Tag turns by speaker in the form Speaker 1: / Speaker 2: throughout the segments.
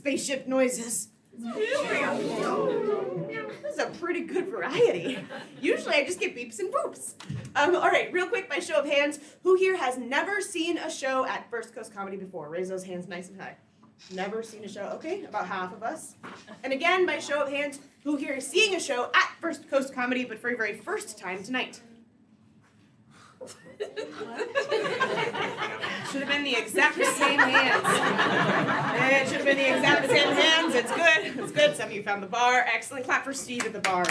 Speaker 1: spaceship noises. This is a pretty good variety. Usually I just get beeps and boops. All right, real quick, by show of hands, who here has never seen a show at First Coast Comedy before? Raise those hands nice and high. Never seen a show? Okay, about half of us. And again, by show of hands, who here is seeing a show at First Coast Comedy, but for your very first time tonight? Should have been the exact same hands. It should have been the exact same hands. It's good. It's good. Some of you found the bar. Excellent. Clap for Steve at the bar.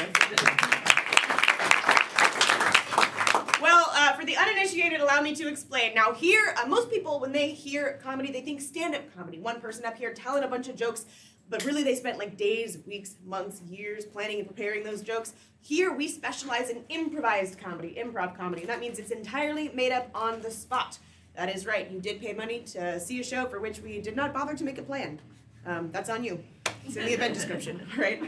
Speaker 1: Well, for the uninitiated, allow me to explain. Now here, most people, when they hear comedy, they think stand-up comedy. One person up here telling a bunch of jokes, but really they spent like days, weeks, months, years planning and preparing those jokes. Here we specialize in improvised comedy, improv comedy, and that means it's entirely made up on the spot. That is right, you did pay money to see a show for which we did not bother to make a plan. That's on you. It's in the event description, all right?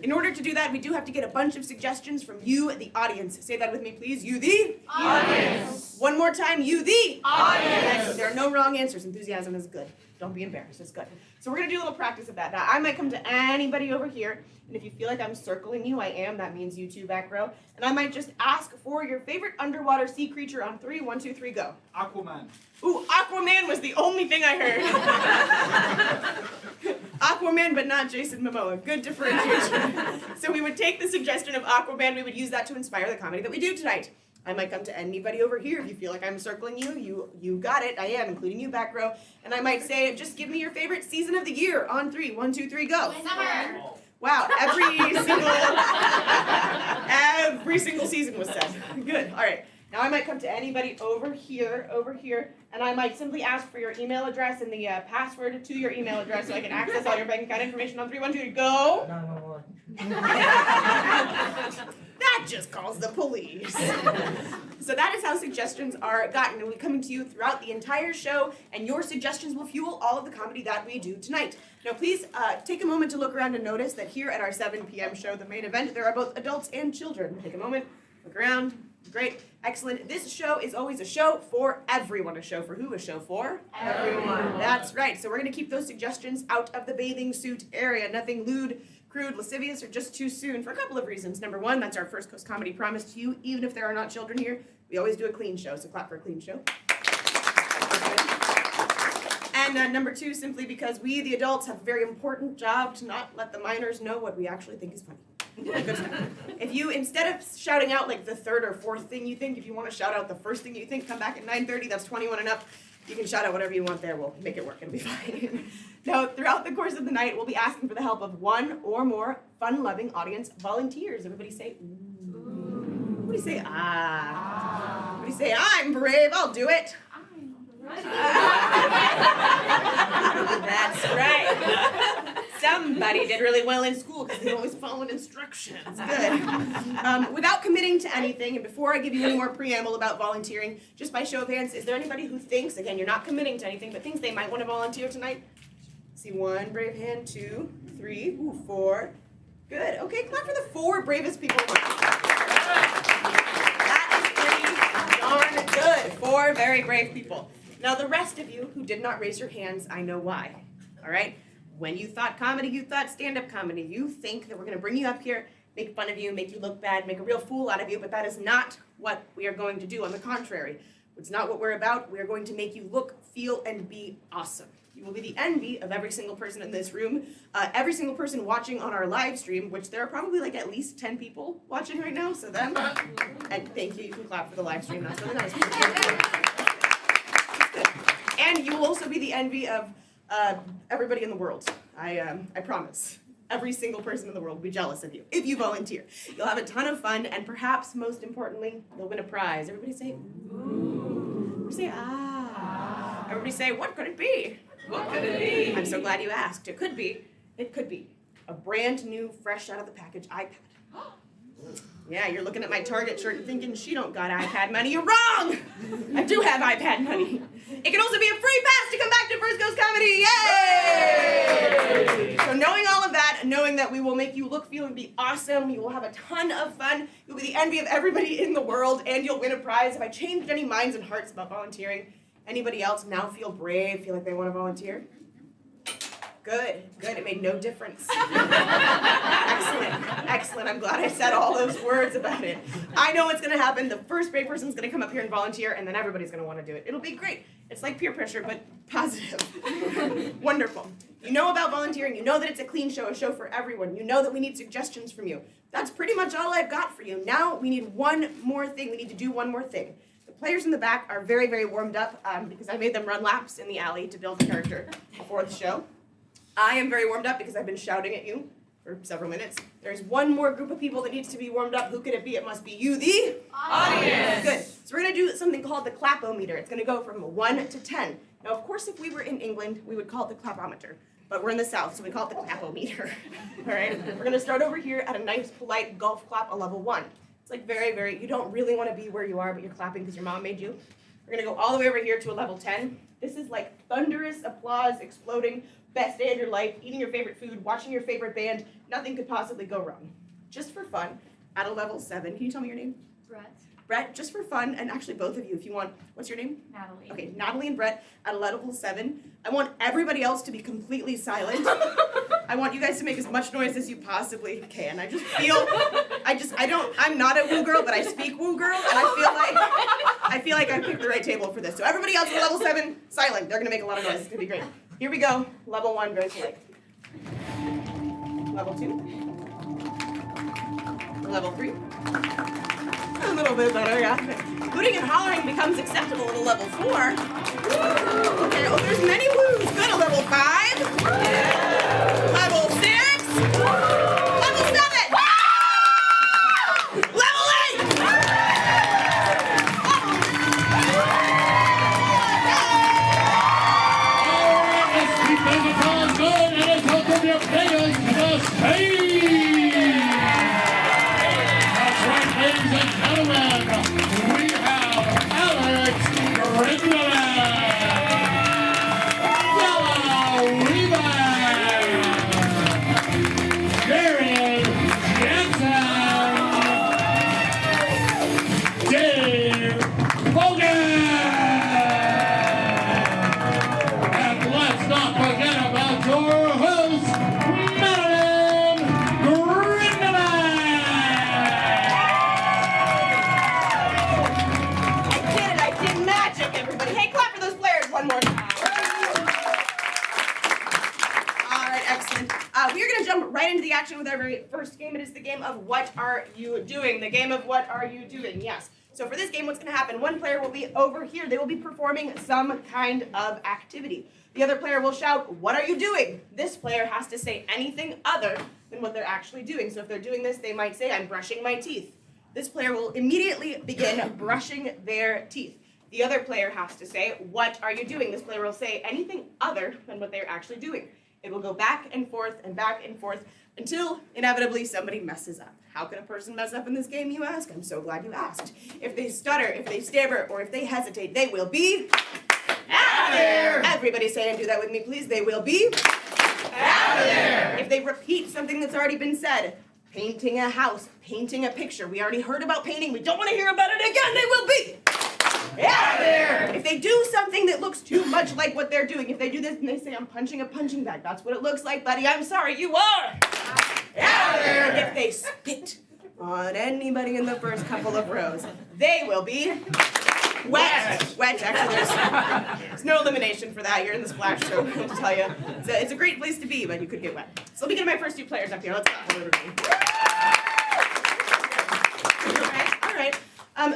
Speaker 1: In order to do that, we do have to get a bunch of suggestions from you, the audience. Say that with me, please. You, the
Speaker 2: audience.
Speaker 1: One more time. You, the
Speaker 2: audience.
Speaker 1: There are no wrong answers. Enthusiasm is good. Don't be embarrassed. It's good. So we're going to do a little practice of that. Now, I might come to anybody over here, and if you feel like I'm circling you, I am. That means you two back row. And I might just ask for your favorite underwater sea creature on 3. 1, 2, 3, go.
Speaker 2: Aquaman.
Speaker 1: Ooh, Aquaman was the only thing I heard. Aquaman, but not Jason Momoa. Good differentiation. So we would take the suggestion of Aquaman, we would use that to inspire the comedy that we do tonight. I might come to anybody over here. If you feel like I'm circling you, you got it. I am, including you back row. And I might say, just give me your favorite season of the year on 3. 1, 2, 3, go.
Speaker 2: Summer.
Speaker 1: Wow, every single season was said. Good, all right. Now I might come to anybody over here, and I might simply ask for your email address and the password to your email address so I can access all your bank account information on 3, 1, 2, 3, go.
Speaker 2: 911.
Speaker 1: That just calls the police. So that is how suggestions are gotten, and we're coming to you throughout the entire show, and your suggestions will fuel all of the comedy that we do tonight. Now please take a moment to look around and notice that here at our 7 p.m. show, the main event, there are both adults and children. Take a moment, look around. Great, excellent. This show is always a show for everyone. A show for who? A show for?
Speaker 2: Everyone.
Speaker 1: That's right. So we're going to keep those suggestions out of the bathing suit area. Nothing lewd, crude, lascivious, or just too soon for a couple of reasons. Number one, that's our First Coast Comedy promise to you. Even if there are not children here, we always do a clean show, so clap for a clean show. And number two, simply because we, the adults, have a very important job to not let the minors know what we actually think is funny. Good stuff. If you, instead of shouting out like the third or fourth thing you think, if you want to shout out the first thing you think, come back at 9:30, that's 21 and up. You can shout out whatever you want there. We'll make it work. It'll be fine. Now, throughout the course of the night, we'll be asking for the help of one or more fun-loving audience volunteers. Everybody say, ooh. Everybody say, ah. Everybody say, I'm brave. I'll do it. That's right. Somebody did really well in school because they always followed instructions. Good. Without committing to anything, and before I give you any more preamble about volunteering, just by show of hands, is there anybody who thinks, again, you're not committing to anything, but thinks they might want to volunteer tonight? See 1 brave hand, 2, 3, 4. Good. Okay, clap for the 4 bravest people. That is pretty darn good. 4 very brave people. Now, the rest of you who did not raise your hands, I know why. All right? When you thought comedy, you thought stand-up comedy. You think that we're going to bring you up here, make fun of you, make you look bad, make a real fool out of you, but that is not what we are going to do. On the contrary, it's not what we're about. We are going to make you look, feel, and be awesome. You will be the envy of every single person in this room, every single person watching on our live stream, which there are probably like at least 10 people watching right now, so them. And thank you. You can clap for the live stream. That's really nice. And you will also be the envy of everybody in the world. I promise. Every single person in the world will be jealous of you if you volunteer. You'll have a ton of fun, and perhaps most importantly, you'll win a prize. Everybody say, ooh. Everybody say, ah. Everybody say, what could it be?
Speaker 2: What could it be?
Speaker 1: I'm so glad you asked. It could be a brand new, fresh out of the package iPad. Yeah, you're looking at my Target shirt and thinking, she don't got iPad money. You're wrong! I do have iPad money. It can also be a free pass to come back to First Coast Comedy. Yay! So knowing all of that, knowing that we will make you look, feel, and be awesome, you will have a ton of fun, you'll be the envy of everybody in the world, and you'll win a prize. Have I changed any minds and hearts about volunteering? Anybody else now feel brave, feel like they want to volunteer? Good. It made no difference. Excellent. I'm glad I said all those words about it. I know what's gonna happen. The first brave person's gonna come up here and volunteer, and then everybody's gonna wanna do it. It'll be great. It's like peer pressure, but positive. Wonderful. You know about volunteering. You know that it's a clean show, a show for everyone. You know that we need suggestions from you. That's pretty much all I've got for you. Now we need one more thing. We need to do one more thing. The players in the back are very, very warmed up because I made them run laps in the alley to build character before the show. I am very warmed up because I've been shouting at you for several minutes. There's one more group of people that needs to be warmed up. Who could it be? It must be you, the
Speaker 2: Audience.
Speaker 1: Good. So we're gonna do something called the clapometer. It's gonna go from 1 to 10. Now, of course, if we were in England, we would call it the clapometer. But we're in the South, so we call it the clapometer. All right? We're gonna start over here at a nice, polite golf clap, a level 1. It's like very, you don't really wanna be where you are, but you're clapping because your mom made you. We're gonna go all the way over here to a level 10. This is like thunderous applause, exploding, best day of your life, eating your favorite food, watching your favorite band. Nothing could possibly go wrong. Just for fun, at a level 7. Can you tell me your name? Brett, just for fun, and actually both of you, if you want, what's your name?
Speaker 3: Natalie.
Speaker 1: Okay, Natalie and Brett at a level 7. I want everybody else to be completely silent. I want you guys to make as much noise as you possibly can. I'm not a woo girl, but I speak woo girl, and I feel like I picked the right table for this. So everybody else at level 7, silent. They're gonna make a lot of noise. It's gonna be great. Here we go. Level 1, very polite. Level 2. Level 3. A little bit better, yeah. Hooting and hollering becomes acceptable at a level 4. Okay, oh, there's many woos. Good, a level 5. Level 6. Level 7. Level 8.
Speaker 4: Keep those applause going, and let's welcome your players to the stage! That's right, ladies and gentlemen, we have Alex Jared Jackson, Dave Bogan! And let's not forget about your host, Madeline
Speaker 1: I did magic, everybody. Hey, clap for those players one more time. All right, excellent. We are going to jump right into the action with our very first game. It is the game of What Are You Doing? The game of What Are You Doing? Yes. So for this game, what's going to happen? One player will be over here. They will be performing some kind of activity. The other player will shout, "What are you doing?" This player has to say anything other than what they're actually doing. So if they're doing this, they might say, "I'm brushing my teeth." This player will immediately begin brushing their teeth. The other player has to say, "What are you doing?" This player will say anything other than what they're actually doing. It will go back and forth until inevitably somebody messes up. How can a person mess up in this game, you ask? I'm so glad you asked. If they stutter, if they stammer, or if they hesitate, they will be out of there. Everybody say and do that with me, please. They will be out of there. If they repeat something that's already been said, painting a house, painting a picture. We already heard about painting. We don't want to hear about it again. They will be out of there. If they do something that looks too much like what they're doing, if they do this and they say, "I'm punching a punching bag," that's what it looks like, buddy. I'm sorry, you are out of there. If they spit on anybody in the first couple of rows, they will be wet. Actually, there's no elimination for that. You're in the splash, so I'll tell you. It's a great place to be, but you could get wet. So let me get my first 2 players up here. Let's go. All right.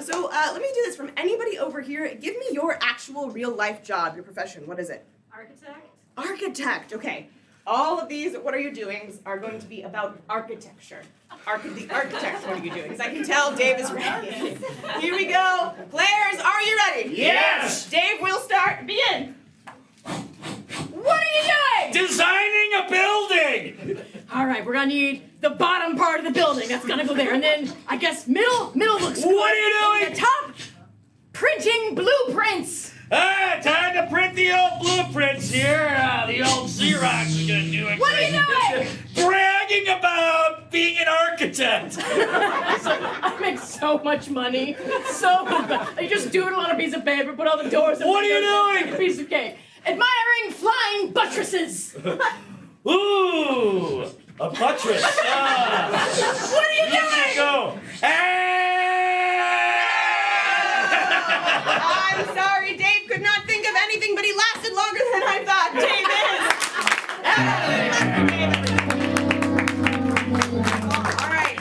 Speaker 1: So let me do this from anybody over here. Give me your actual real-life job, your profession. What is it? Architect, okay. All of these "What are you doing" are going to be about architecture. The architect, what are you doing? Because I can tell Dave is ready. Here we go. Players, are you ready?
Speaker 4: Yes!
Speaker 1: Dave, we'll start. Begin. What are you doing?
Speaker 4: Designing a building!
Speaker 3: All right, we're gonna need the bottom part of the building. That's gonna go there, and then I guess middle looks good.
Speaker 4: What are you doing?
Speaker 3: The top, printing blueprints.
Speaker 4: Time to print the old blueprints here. The old Xerox is gonna do it.
Speaker 3: What are you doing?
Speaker 4: Bragging about being an architect.
Speaker 3: I make so much money. So much money. I just doodle on a piece of paper, put all the doors in.
Speaker 4: What are you doing?
Speaker 3: A piece of cake. Admiring flying buttresses.
Speaker 5: Ooh, a buttress.
Speaker 3: What are you doing?
Speaker 5: Go.
Speaker 1: I'm sorry, Dave could not think of anything, but he lasted longer than I thought. Dave is. All right,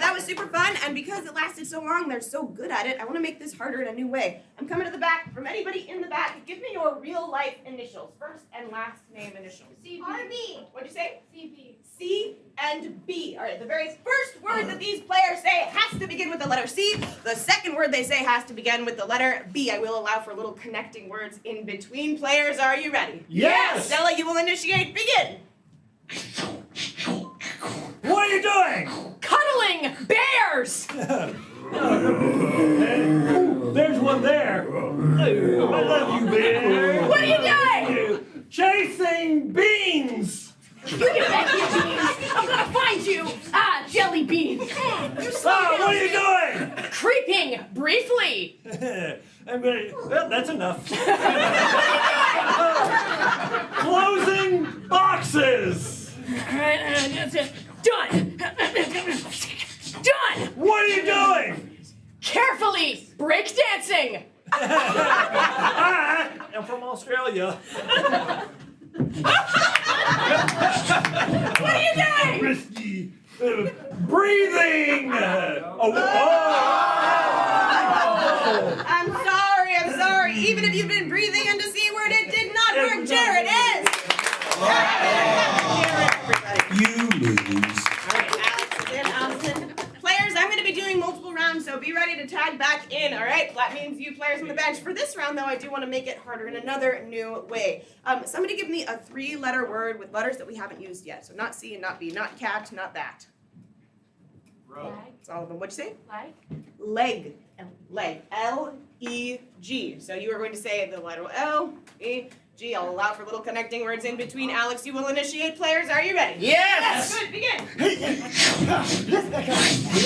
Speaker 1: that was super fun, and because it lasted so long, they're so good at it, I want to make this harder in a new way. I'm coming to the back. From anybody in the back, give me your real-life initials, first and last name initials.
Speaker 2: RB.
Speaker 1: What'd you say?
Speaker 2: CB.
Speaker 1: C and B. All right, the very first word that these players say has to begin with the letter C. The second word they say has to begin with the letter B. I will allow for little connecting words in between. Players, are you ready?
Speaker 5: Yes.
Speaker 1: Stella, you will initiate. Begin.
Speaker 5: What are you doing?
Speaker 3: Cuddling bears!
Speaker 5: There's one there. I love you, bear.
Speaker 3: What are you doing?
Speaker 5: Chasing beans.
Speaker 3: You get back here, beans! I'm gonna find you! Ah, jelly beans! You slow down,
Speaker 5: What are you
Speaker 3: beans.
Speaker 5: doing?
Speaker 3: Creeping briefly!
Speaker 5: I'm gonna. Well, that's enough. Closing boxes.
Speaker 3: Alright, that's it. Done! Done!
Speaker 5: What are you doing?
Speaker 3: Carefully breakdancing!
Speaker 5: I'm from Australia.
Speaker 3: What are you doing?
Speaker 5: Risky. Breathing.
Speaker 1: I'm sorry. Even if you've been breathing into C word, it did not work. Jared is.
Speaker 6: You lose.
Speaker 1: All right, Alex and Allison. Players, I'm going to be doing multiple rounds, so be ready to tag back in, all right? That means you players on the bench. For this round, though, I do want to make it harder in another new way. Somebody give me a 3-letter word with letters that we haven't used yet. So not C and not B, not cat, not that.
Speaker 2: Leg.
Speaker 1: It's all of them. What'd you say?
Speaker 2: Leg.
Speaker 1: Leg. Leg. L-E-G. So you are going to say the letter L, E, G. I'll allow for little connecting words in between. Alex, you will initiate. Players, are you ready?
Speaker 6: Yes!
Speaker 1: Good, begin.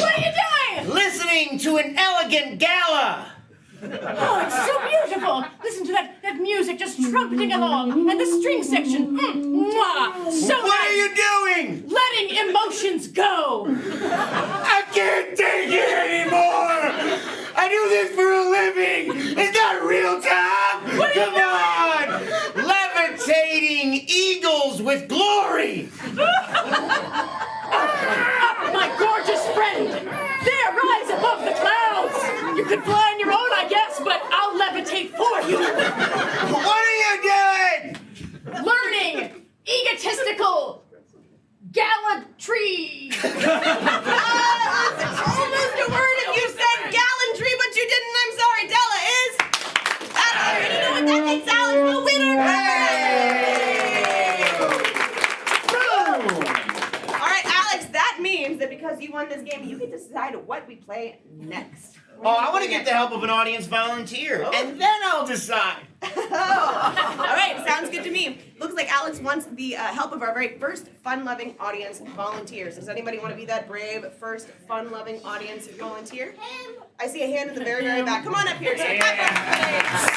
Speaker 3: What are you doing?
Speaker 6: Listening to an elegant gala.
Speaker 3: Oh, it's so beautiful! Listen to that music just trumpeting along, and the string section. Mwah! So
Speaker 6: What are
Speaker 3: nice!
Speaker 6: you doing?
Speaker 3: Letting emotions go!
Speaker 6: I can't take it anymore! I do this for a living! It's not real time!
Speaker 3: What are you
Speaker 6: Come on! Levitating eagles with glory!
Speaker 3: My gorgeous friend! There, rise above the clouds! You could fly on your own, I guess, but I'll levitate for you!
Speaker 6: What are you doing?
Speaker 3: Learning! Egotistical! Gallantry!
Speaker 1: That's almost a word if you said gallantry, but you didn't. I'm sorry. Della is. I already know what that makes Alex the winner. All right, Alex, that means that because you won this game, you get to decide what we play next.
Speaker 6: Oh, I want to get the help of an audience volunteer, and then I'll decide.
Speaker 1: All right, sounds good to me. Looks like Alex wants the help of our very first fun-loving audience volunteers. Does anybody want to be that brave first fun-loving audience volunteer? I see a hand at the very, very back. Come on up here, sir. Clap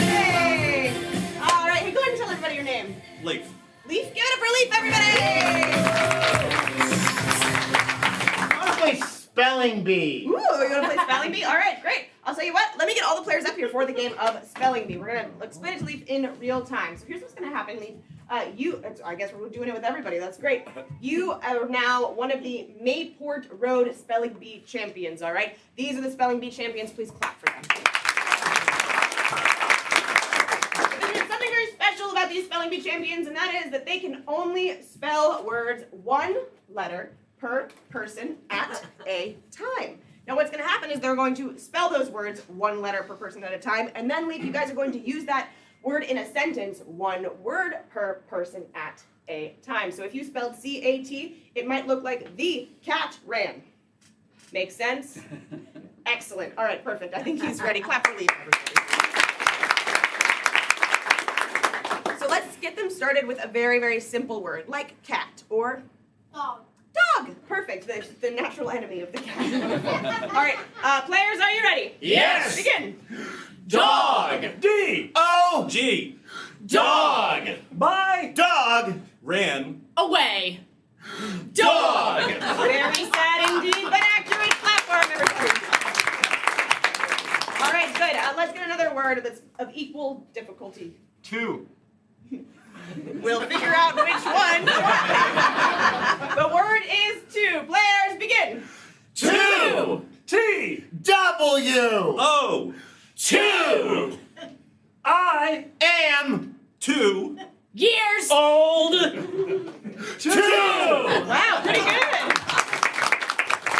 Speaker 1: Hey. All right, hey, go ahead and tell everybody your name.
Speaker 5: Leaf.
Speaker 1: Leaf, give it up for Leaf, everybody!
Speaker 6: I want to play spelling bee.
Speaker 1: Ooh, you want to play spelling bee? All right, great. I'll tell you what, let me get all the players up here for the game of spelling bee. We're going to explain it to Leaf in real time. So here's what's going to happen, Leaf. I guess we're doing it with everybody. That's great. You are now one of the Mayport Road Spelling Bee champions, all right? These are the spelling bee champions. Please clap for them. There's something very special about these spelling bee champions, and that is that they can only spell words one letter per person at a time. Now what's going to happen is they're going to spell those words one letter per person at a time, and then Leaf, you guys are going to use that word in a sentence, one word per person at a time. So if you spelled C-A-T, it might look like the cat ran. Make sense? Excellent. All right, perfect. I think he's ready. Clap for Leaf, everybody. So let's get them started with a very, very simple word, like cat or
Speaker 2: Dog.
Speaker 1: dog. Perfect. The natural enemy of the cat. All right, players, are you ready?
Speaker 4: Yes.
Speaker 1: Begin.
Speaker 4: Dog.
Speaker 5: D-O-G.
Speaker 4: Dog.
Speaker 5: My dog
Speaker 4: Ran.
Speaker 3: Away.
Speaker 4: Dog.
Speaker 1: Very sad indeed, but accurate. Clap for him, everybody. All right, good. Let's get another word that's of equal difficulty.
Speaker 6: 2.
Speaker 1: We'll figure out which one. The word is 2. Players, begin.
Speaker 4: 2.
Speaker 5: T.
Speaker 6: W.
Speaker 4: O. 2.
Speaker 5: I
Speaker 6: Am.
Speaker 4: 2.
Speaker 3: Years.
Speaker 4: Old.
Speaker 5: 2.
Speaker 1: Wow, pretty good.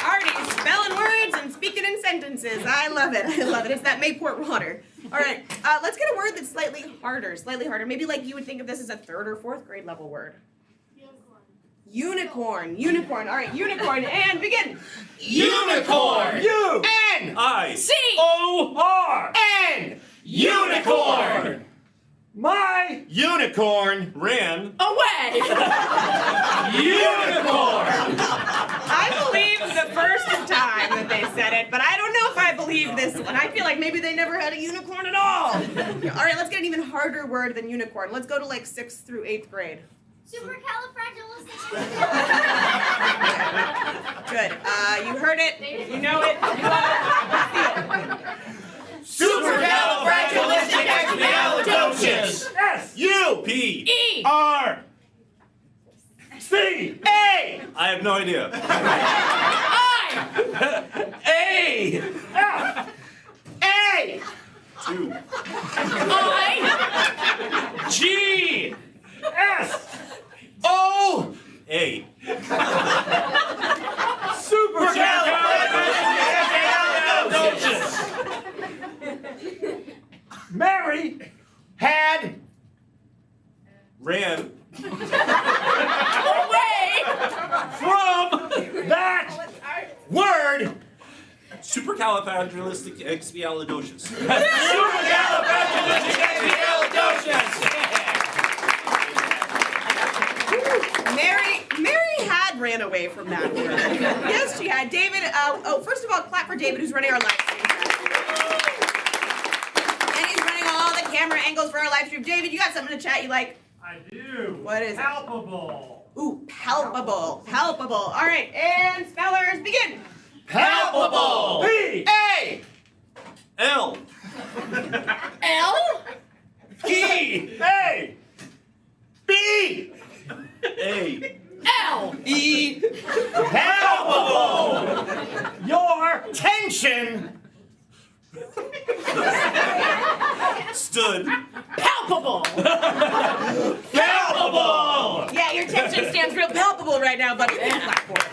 Speaker 1: Already spelling words and speaking in sentences. I love it. I love it. It's that Mayport water. All right, let's get a word that's slightly harder. Maybe like you would think of this as a 3rd or 4th grade level word. Unicorn. Unicorn. All right, unicorn. And begin.
Speaker 4: Unicorn.
Speaker 5: U.
Speaker 6: N.
Speaker 4: I.
Speaker 3: C.
Speaker 4: O.
Speaker 5: R.
Speaker 6: N.
Speaker 4: Unicorn.
Speaker 5: My
Speaker 6: Unicorn.
Speaker 4: Ran.
Speaker 3: Away.
Speaker 4: Unicorn.
Speaker 1: I believe the first time that they said it, but I don't know if I believe this one. I feel like maybe they never had a unicorn at all. All right, let's get an even harder word than unicorn. Let's go to like 6th through 8th grade.
Speaker 2: Supercalifragilistic.
Speaker 1: Good. You heard it. You know it. You love it.
Speaker 6: Supercalifragilisticexpialidocious.
Speaker 5: S.
Speaker 6: U.
Speaker 4: P.
Speaker 3: E.
Speaker 6: R.
Speaker 5: C.
Speaker 6: A.
Speaker 4: I have no idea.
Speaker 3: I.
Speaker 4: A.
Speaker 5: F.
Speaker 6: A.
Speaker 4: 2.
Speaker 3: I.
Speaker 4: G.
Speaker 5: S.
Speaker 6: O.
Speaker 4: A.
Speaker 6: Supercalifragilisticexpialidocious.
Speaker 5: Mary
Speaker 6: Had.
Speaker 4: Ran.
Speaker 3: Away.
Speaker 5: from that
Speaker 6: Word.
Speaker 4: Supercalifragilisticexpialidocious.
Speaker 6: Supercalifragilisticexpialidocious.
Speaker 1: Mary had ran away from that word. Yes, she had. David, first of all, clap for David, who's running our live stream. And he's running all the camera angles for our live stream. David, you got something to chat you like?
Speaker 5: I do.
Speaker 1: What is it?
Speaker 5: Palpable.
Speaker 1: Ooh, palpable. Palpable. All right, and spellers, begin.
Speaker 6: Palpable.
Speaker 5: B.
Speaker 6: A.
Speaker 4: L.
Speaker 3: L.
Speaker 6: E.
Speaker 5: A.
Speaker 6: B.
Speaker 4: A.
Speaker 3: L.
Speaker 1: E.
Speaker 6: Palpable.
Speaker 5: Your
Speaker 6: Tension.
Speaker 4: Stood.
Speaker 3: Palpable.
Speaker 6: Palpable.
Speaker 1: Yeah, your tension stands real palpable right now, buddy. Clap for it.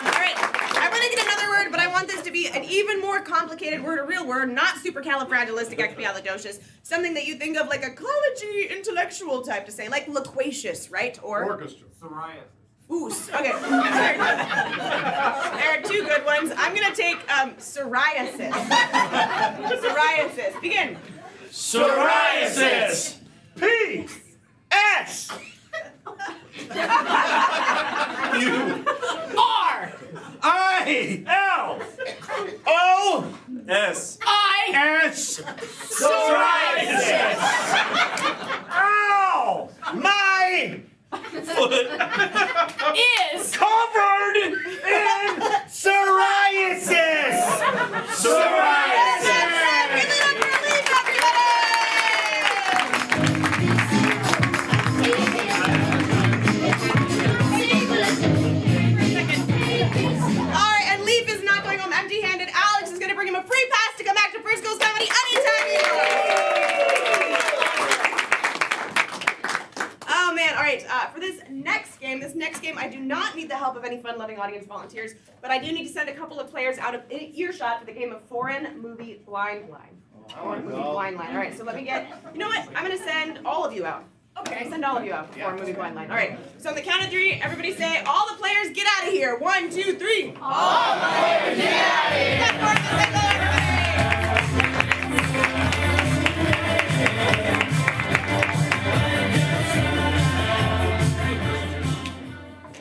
Speaker 1: All right, I want to get another word, but I want this to be an even more complicated word, a real word, not supercalifragilisticexpialidocious, something that you think of like a collegey intellectual type to say, like loquacious, right? Or
Speaker 6: Orchestra. Psoriasis.
Speaker 1: ooh, okay. There are 2 good ones. I'm gonna take psoriasis. Psoriasis. Begin.
Speaker 6: Psoriasis.
Speaker 5: P.
Speaker 6: S.
Speaker 4: U.
Speaker 3: R.
Speaker 6: I.
Speaker 5: L.
Speaker 6: O.
Speaker 4: S.
Speaker 3: I.
Speaker 6: S. Psoriasis.
Speaker 5: Ow.
Speaker 6: My.
Speaker 4: Foot.
Speaker 3: Is.
Speaker 6: Covered in psoriasis. Psoriasis.
Speaker 1: Alright, and Leaf is not going home empty-handed. Alex is going to bring him a free pass to come back to Frisco's Comedy anytime he wants. Oh man, alright, for this next game, I do not need the help of any fun-loving audience volunteers, but I do need to send a couple of players out of earshot for the game of Foreign Movie Blind Line. Foreign Movie Blind Line. Alright, so let me get, you know what? I'm going to send all of you out. Okay, send all of you out for Foreign Movie Blind Line. Alright, so on the count of 3, everybody say, all the players get out of here. 1, 2, 3. All the players get out of here. That's for the single, everybody.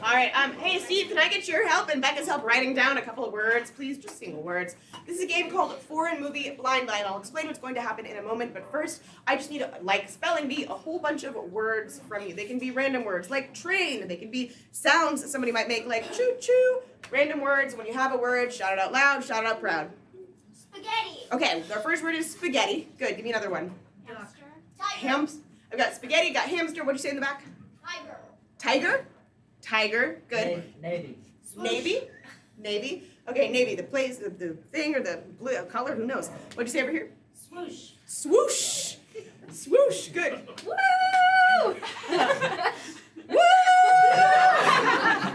Speaker 1: All right. Hey, I get your help and Becca's help writing down a couple of words? Please, just single words. This is a game called Foreign Movie Blind Line. I'll explain what's going to happen in a moment, but first, I just need, like spelling bee, a whole bunch of words from you. They can be random words, like train. They can be sounds that somebody might make, like choo-choo. Random words. When you have a word, shout it out loud, shout it out proud.
Speaker 2: Spaghetti.
Speaker 1: Okay, our first word is spaghetti. Good, give me another one.
Speaker 2: Hamster.
Speaker 1: I've got spaghetti, got hamster. What'd you say in the back?
Speaker 2: Tiger.
Speaker 1: Tiger? Tiger, good.
Speaker 5: Navy.
Speaker 1: Navy? Navy? Okay, navy, the place, the thing, or the blue color, who knows? What'd you say over here?
Speaker 2: Swoosh.
Speaker 1: Swoosh! Swoosh, good. Woo! Woo!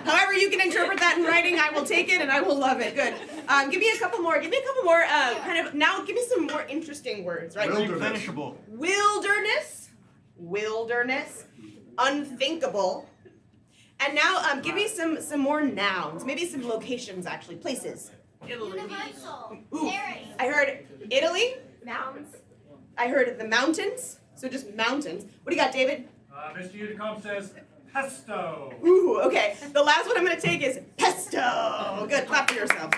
Speaker 1: However you can interpret that in writing, I will take it and I will love it. Good. Give me a couple more, now give me some more interesting words, right?
Speaker 6: Finishable.
Speaker 1: Wilderness, unthinkable, and now give me some more nouns, maybe some locations actually, places.
Speaker 2: Universal.
Speaker 1: Ooh,
Speaker 2: Paris.
Speaker 1: I heard Italy,
Speaker 2: Mountains.
Speaker 1: I heard the mountains, so just mountains. What do you got, David?
Speaker 4: Mr. Unicom says pesto.
Speaker 1: Ooh, okay. The last one I'm gonna take is pesto. Good, clap for yourself.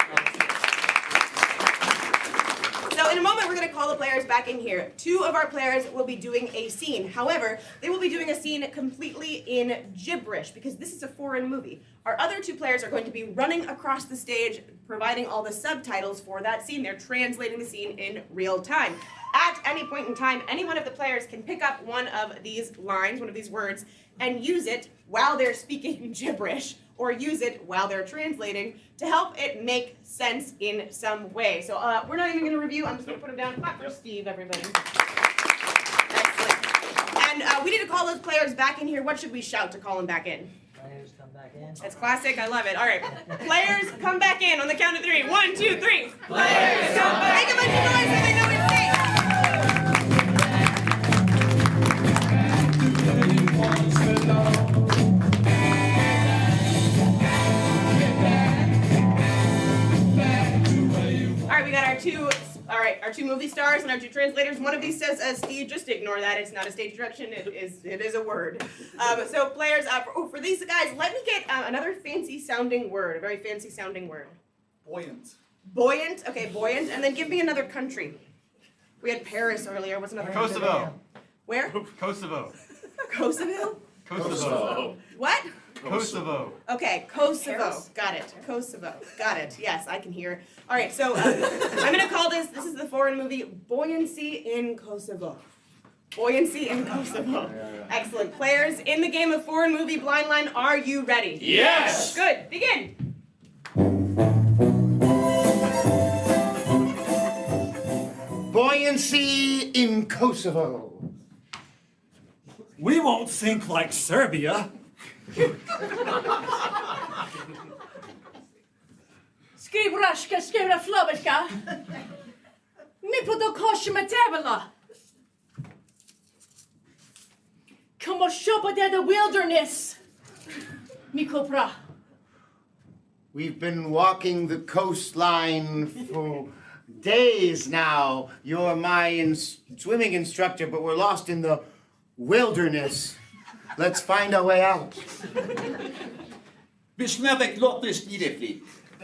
Speaker 1: So in a moment, we're going to call the players back in here. 2 of our players will be doing a scene. However, they will be doing a scene completely in gibberish because this is a foreign movie. Our other 2 players are going to be running across the stage, providing all the subtitles for that scene. They're translating the scene in real time. At any point in time, any one of the players can pick up one of these lines, one of these words, and use it while they're speaking gibberish, or use it while they're translating to help it make sense in some way. So we're not even going to review. I'm just going to put them down. Clap for Steve, everybody. Excellent. And we need to call those players back in here. What should we shout to call them back in?
Speaker 5: Players come back in.
Speaker 1: That's classic. I love it. All right. Players, come back in on the count of 3. 1, 2, 3.
Speaker 2: Players come back.
Speaker 1: Make a bunch of noise so they know it's safe. Our two movie stars and our 2 translators. One of these says, Steve, just ignore that. It's not a stage direction. It is a word. So players, for these guys, let me get another fancy sounding word, a very fancy sounding word.
Speaker 6: Buoyant.
Speaker 1: Buoyant, okay, buoyant. And then give me another country. We had Paris earlier. What's another country?
Speaker 6: Kosovo.
Speaker 1: Where?
Speaker 6: Kosovo.
Speaker 1: Kosovo?
Speaker 6: Kosovo.
Speaker 1: What?
Speaker 6: Kosovo.
Speaker 1: Okay, Kosovo. Got it. Kosovo. Got it. Yes, I can hear. All right, so I'm going to call this is the foreign movie, Buoyancy in Kosovo. Buoyancy in Kosovo. Excellent. Players, in the game of foreign movie Blind Line, are you ready?
Speaker 4: Yes!
Speaker 1: Good. Begin.
Speaker 6: Buoyancy in Kosovo.
Speaker 5: We won't sink like Serbia.
Speaker 3: Skrivrashka, skrivra flobberska. Mi podokoshima tebela. Come on, shopa de the wilderness. Mikopra.
Speaker 6: We've been walking the coastline for days now. You're my swimming instructor, but we're lost in the wilderness. Let's find our way out.
Speaker 7: Bisnavek lottis nidefli.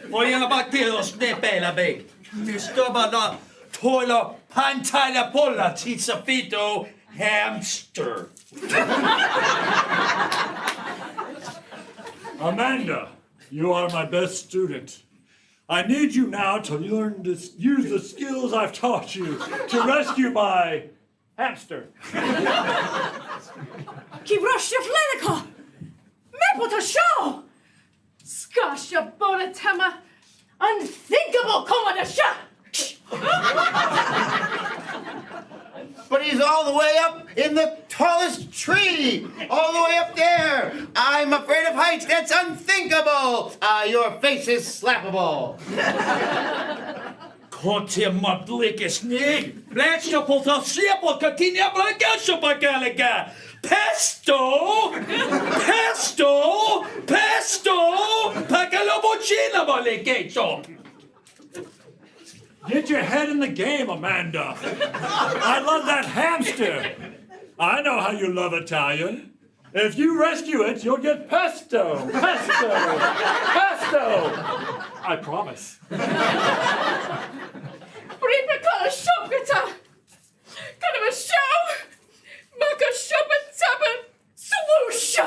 Speaker 7: Voidaan bakteer oss nepeillä veik. Mistobana toila pantaila polla titsafito hamster.
Speaker 4: Amanda, you are my best student. I need you now to learn to use the skills I've taught you to rescue my hamster.
Speaker 3: Kivrashka fleniko. Mi potosho. Skasha bonatema. Unthinkable komodasha.
Speaker 6: But he's all the way up in the tallest tree. All the way up there. I'm afraid of heights. That's unthinkable. Your face is slappable.
Speaker 7: Kotiammat likesnig. Blätsta på ta siepot katinia blakasho pakalika. Pesto! Pesto! Pesto! Pakalobochina balikecho.
Speaker 4: Get your head in the game, Amanda. I love that hamster. I know how you love Italian. If you rescue it, you'll get pesto. Pesto. Pesto. I promise.
Speaker 3: Ripaka shopkata. Kind of a show. Maka shopataba. Swoosh.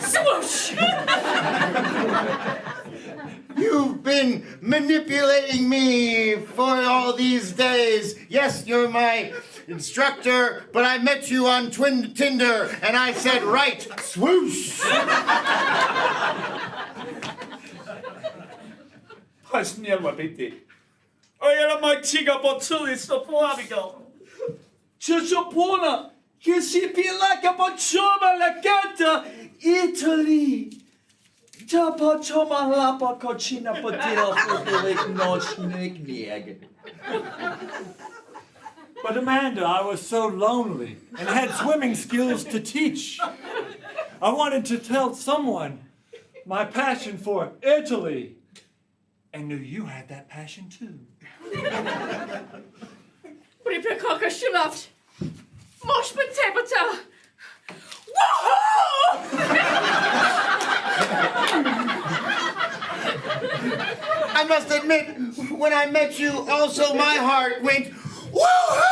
Speaker 3: Swoosh.
Speaker 6: You've been manipulating me for all these days. Yes, you're my instructor, but I met you on Tinder, and I said, right, swoosh.
Speaker 7: Pas niema biti. Ojela mai tiga po tuli sto poabigo. Chusopona, che si pilaka po choma la canta Italy. Tapa choma lapa cochina potila fulik no snake.
Speaker 4: But Amanda, I was so lonely and had swimming skills to teach. I wanted to tell someone my passion for Italy. And knew you had that passion too.
Speaker 3: Ripaka shilaft. Mosh patebata. Woohoo!
Speaker 6: I must admit, when I met you, also my heart went, woohoo!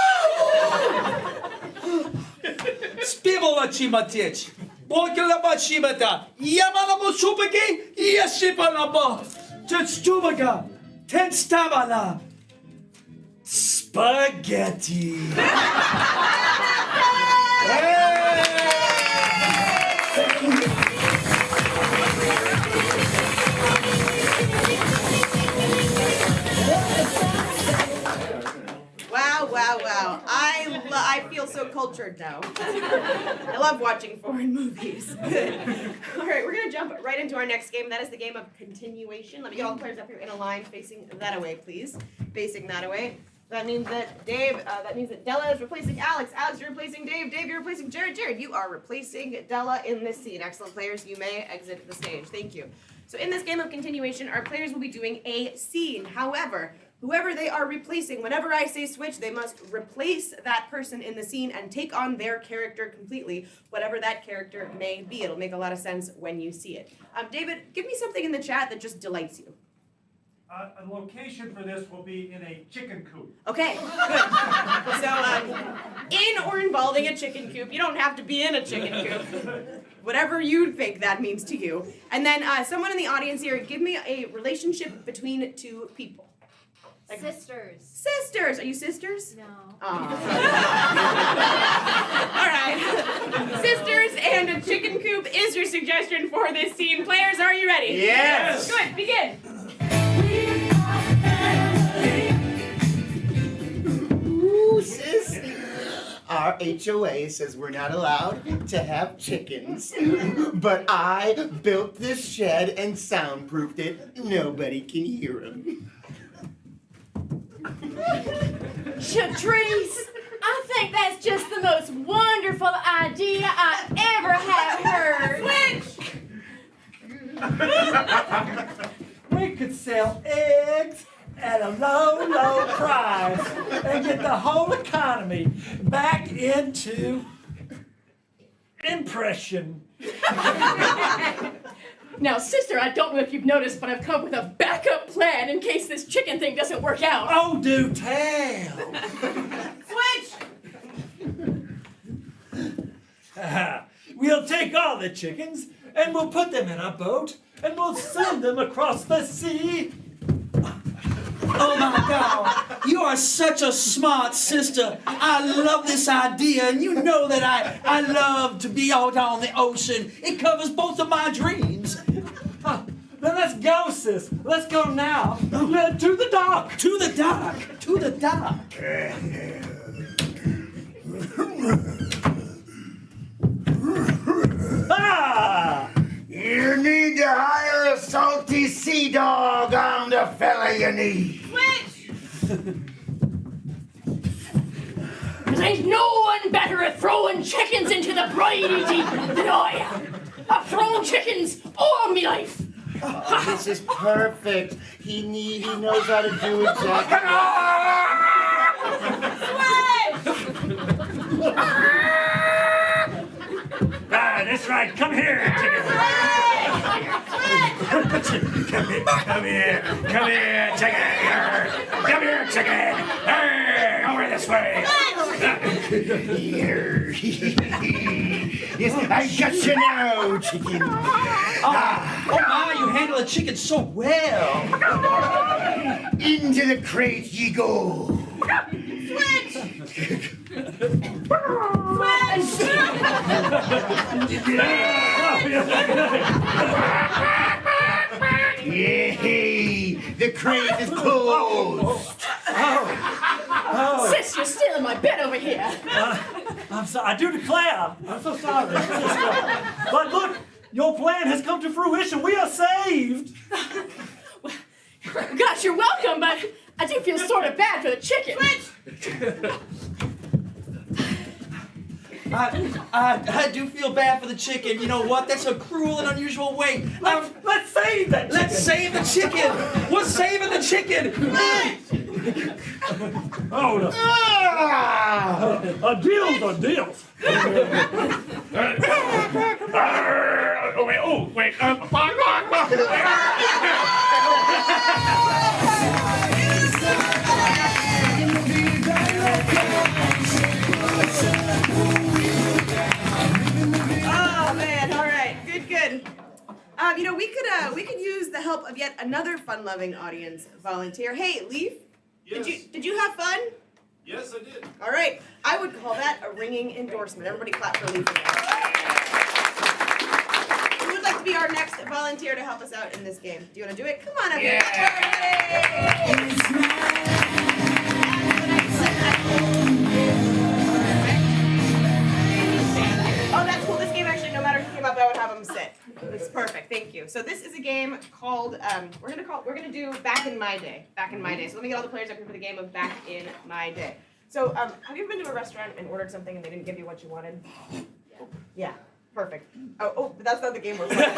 Speaker 7: Spivola chimatich. Bokala ba chimata. Yamala mo supagi. Yasipala ba. Tetstubaga. Tenstabala. Spaghetti.
Speaker 1: Wow, wow, wow. I feel so cultured now. I love watching foreign movies. Good. All right, we're going to jump right into our next game. That is the game of continuation. Let me get all the players up here in a line facing that away, please. Facing that away. That means that that means that Della is replacing Alex. Alex, you're replacing Dave. Dave, you're replacing Jared. Jared, you are replacing Della in this scene. Excellent players. You may exit the stage. Thank you. So in this game of continuation, our players will be doing a scene. However, whoever they are replacing, whenever I say switch, they must replace that person in the scene and take on their character completely, whatever that character may be. It'll make a lot of sense when you see it. David, give me something in the chat that just delights you.
Speaker 5: A location for this will be in a chicken coop.
Speaker 1: Okay, good. So, in or involving a chicken coop. You don't have to be in a chicken coop. Whatever you think that means to you. And then someone in the audience here, give me a relationship between two people. Like,
Speaker 2: Sisters.
Speaker 1: sisters! Are you sisters?
Speaker 2: No.
Speaker 1: All right. Sisters and a chicken coop is your suggestion for this scene. Players, are you ready?
Speaker 6: Yes.
Speaker 1: Good, begin.
Speaker 6: Ooh, sis. Our HOA says we're not allowed to have chickens, but I built this shed and soundproofed it. Nobody can hear them.
Speaker 3: Shatrice, I think that's just the most wonderful idea I ever have heard.
Speaker 4: We could sell eggs at a low, low price and get the whole economy back into impression.
Speaker 3: Now, sister, I don't know if you've noticed, but I've come up with a backup plan in case this chicken thing doesn't work out.
Speaker 4: Oh, do tell.
Speaker 1: Switch!
Speaker 4: We'll take all the chickens and we'll put them in a boat and we'll send them across the sea.
Speaker 7: Oh my God, you are such a smart sister. I love this idea, and you know that I love to be out on the ocean. It covers both of my dreams.
Speaker 4: Then let's go, sis. Let's go now. To the dock.
Speaker 7: To the dock, to the dock.
Speaker 4: Ah!
Speaker 6: You need to hire a salty sea dog. I'm the fella you need.
Speaker 1: Switch!
Speaker 3: There ain't no one better at throwing chickens into the briny deep than I am. I've thrown chickens all my life.
Speaker 6: Oh, this is perfect. He knows how to do exactly.
Speaker 1: Switch!
Speaker 5: That's right. Come here, chicken. Come here, chicken. Come here, chicken. Hey, over this way.
Speaker 6: Yes, I got you now, chicken.
Speaker 7: Oh my, you handle a chicken so well.
Speaker 6: Into the crate ye go. Yay! The crate is closed.
Speaker 3: Sis, you're still in my bed over here.
Speaker 4: I'm sorry. I do declare. I'm so sorry. But look, your plan has come to fruition. We are saved.
Speaker 3: Gosh, you're welcome, but I do feel sort of bad for the chicken.
Speaker 7: I do feel bad for the chicken. You know what? That's a cruel and unusual way.
Speaker 4: Let's save that chicken.
Speaker 7: Let's save the chicken. We're saving the chicken.
Speaker 5: Oh, no. Deals are deals. Oh, wait.
Speaker 1: Oh man, all right, good. We could use the help of yet another fun-loving audience volunteer. Hey, Leaf.
Speaker 8: Yes.
Speaker 1: Did you have fun?
Speaker 8: Yes, I did.
Speaker 1: All right, I would call that a ringing endorsement. Everybody clap for Leaf. Who would like to be our next volunteer to help us out in this game? Do you want to do it? Come on up here. Oh, that's cool. This game actually, no matter who came up, I would have them sit. That's perfect. Thank you. So this is a game called we're gonna do Back in My Day. Back in My Day. So let me get all the players up here for the game of Back in My Day. So have you ever been to a restaurant and ordered something and they didn't give you what you wanted? Yeah. Perfect. Oh, but that's not the game we're playing.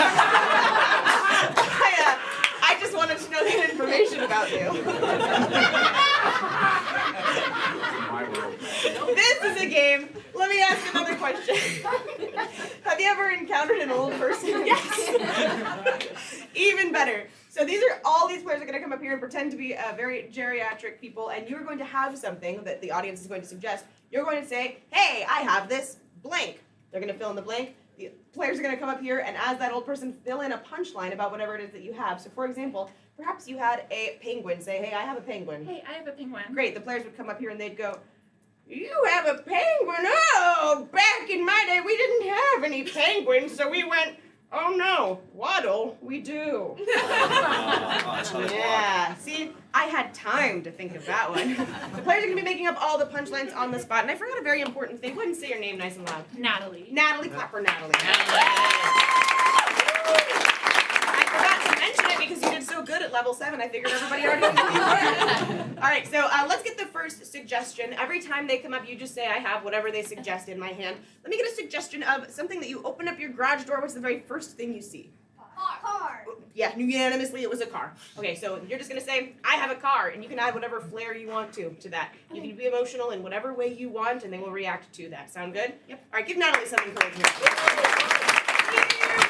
Speaker 1: I just wanted to know that information about you. This is a game. Let me ask another question. Have you ever encountered an old person? Yes. Even better. So all these players are going to come up here and pretend to be very geriatric people, and you're going to have something that the audience is going to suggest. You're going to say, hey, I have this blank. They're going to fill in the blank. The players are going to come up here and as that old person fill in a punchline about whatever it is that you have. So for example, perhaps you had a penguin. Say, hey, I have a penguin.
Speaker 9: Hey, I have a penguin.
Speaker 1: Great. The players would come up here and they'd go, you have a penguin? Oh, back in my day, we didn't have any penguins, so we went, oh no, waddle, we do. Yeah, see, I had time to think of that one. The players are going to be making up all the punchlines on the spot, and I forgot a very important thing. Go ahead and say your name nice and loud.
Speaker 9: Natalie.
Speaker 1: Natalie, clap for Natalie. I forgot to mention it because you did so good at level 7. I figured everybody already knew who you were. All right, so let's get the first suggestion. Every time they come up, you just say, I have whatever they suggest in my hand. Let me get a suggestion of something that you open up your garage door. What's the very first thing you see?
Speaker 2: Car.
Speaker 1: Yeah, unanimously it was a car. Okay, so you're just going to say, I have a car, and you can add whatever flair you want to that. You can be emotional in whatever way you want, and they will react to that. Sound good? Yep. All right, give Natalie some encouragement. Here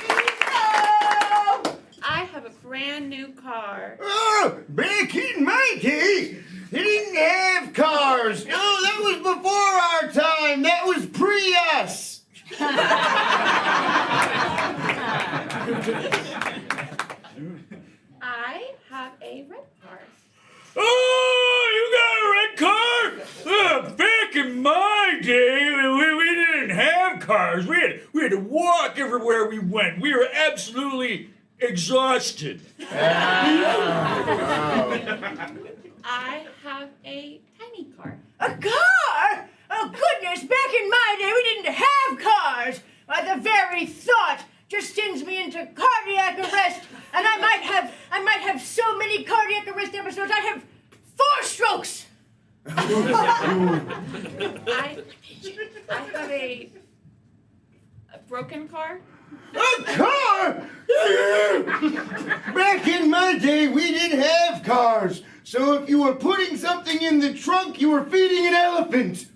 Speaker 1: we go!
Speaker 9: I have a brand new car.
Speaker 6: Oh, back in my day, they didn't have cars. No, that was before our time. That was pre-us.
Speaker 9: I have a red car.
Speaker 5: Oh, you got a red car? Back in my day, we didn't have cars. We had to walk everywhere we went. We were absolutely exhausted.
Speaker 9: I have a tiny car.
Speaker 3: A car? Oh goodness, back in my day we didn't have cars. The very thought just sends me into cardiac arrest, and I might have so many cardiac arrest episodes I'd have 4 strokes.
Speaker 9: I have a broken car.
Speaker 6: A car? Back in my day, we didn't have cars. So if you were putting something in the trunk, you were feeding an elephant.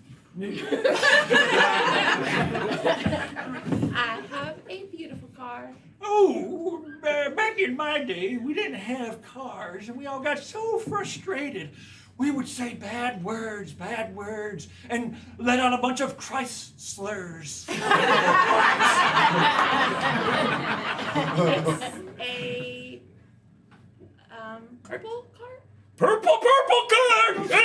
Speaker 9: I have a car?
Speaker 4: Oh, back in my day, we didn't have cars, and we all got so frustrated. We would say bad words, and let out a bunch of Christ slurs.
Speaker 9: It's a purple car?
Speaker 5: Purple car! Hey!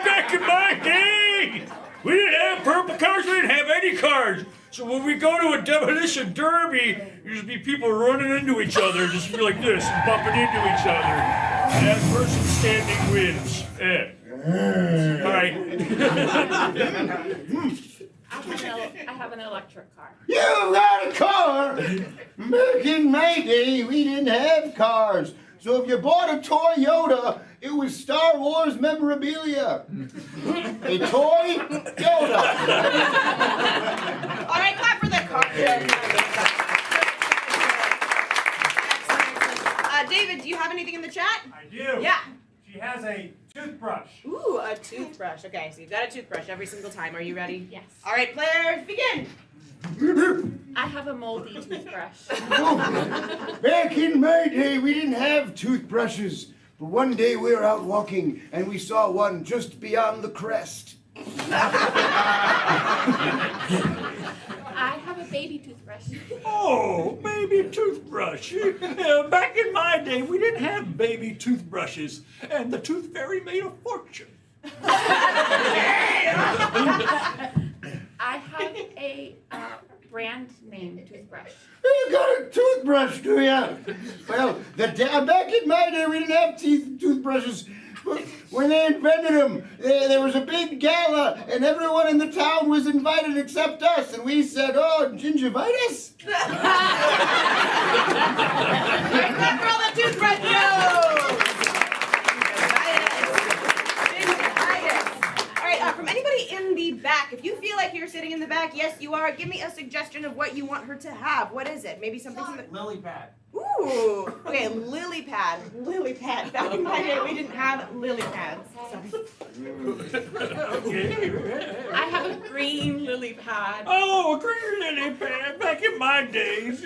Speaker 5: Back in my day, we didn't have purple cars, we didn't have any cars. So when we go to a demolition derby, there's be people running into each other, just be like this, and bumping into each other. And that person standing wins. All right.
Speaker 9: I have an electric car.
Speaker 6: You got a car! Back in my day, we didn't have cars. So if you bought a Toyota, it was Star Wars memorabilia. A toy Yoda.
Speaker 1: All right, clap for the car. David, do you have anything in the chat?
Speaker 4: I do.
Speaker 1: Yeah.
Speaker 4: She has a toothbrush.
Speaker 1: Ooh, a toothbrush. Okay, so you've got a toothbrush every single time. Are you ready?
Speaker 9: Yes.
Speaker 1: All right, players, begin.
Speaker 9: I have a moldy toothbrush.
Speaker 6: Back in my day, we didn't have toothbrushes. But one day we were out walking and we saw one just beyond the crest.
Speaker 9: I have a baby toothbrush.
Speaker 4: Oh, baby toothbrush. Back in my day, we didn't have baby toothbrushes, and the tooth fairy made a fortune.
Speaker 9: I have a brand name toothbrush.
Speaker 6: You got a toothbrush, do ya? Well, back in my day, we didn't have toothbrushes. But when they invented them, there was a big gala, and everyone in the town was invited except us. And we said, "Oh, gingivitis."
Speaker 1: Clap for all the toothbrush jokes. All right, from anybody in the back, if you feel like you're sitting in the back, yes, you are. Give me a suggestion of what you want her to have. What is it? Maybe something from the
Speaker 10: Lily pad.
Speaker 1: Ooh, okay, lily pad. Lily pad. Back in my day, we didn't have lily pads.
Speaker 9: I have a green lily pad.
Speaker 4: Oh, a green lily pad. Back in my days,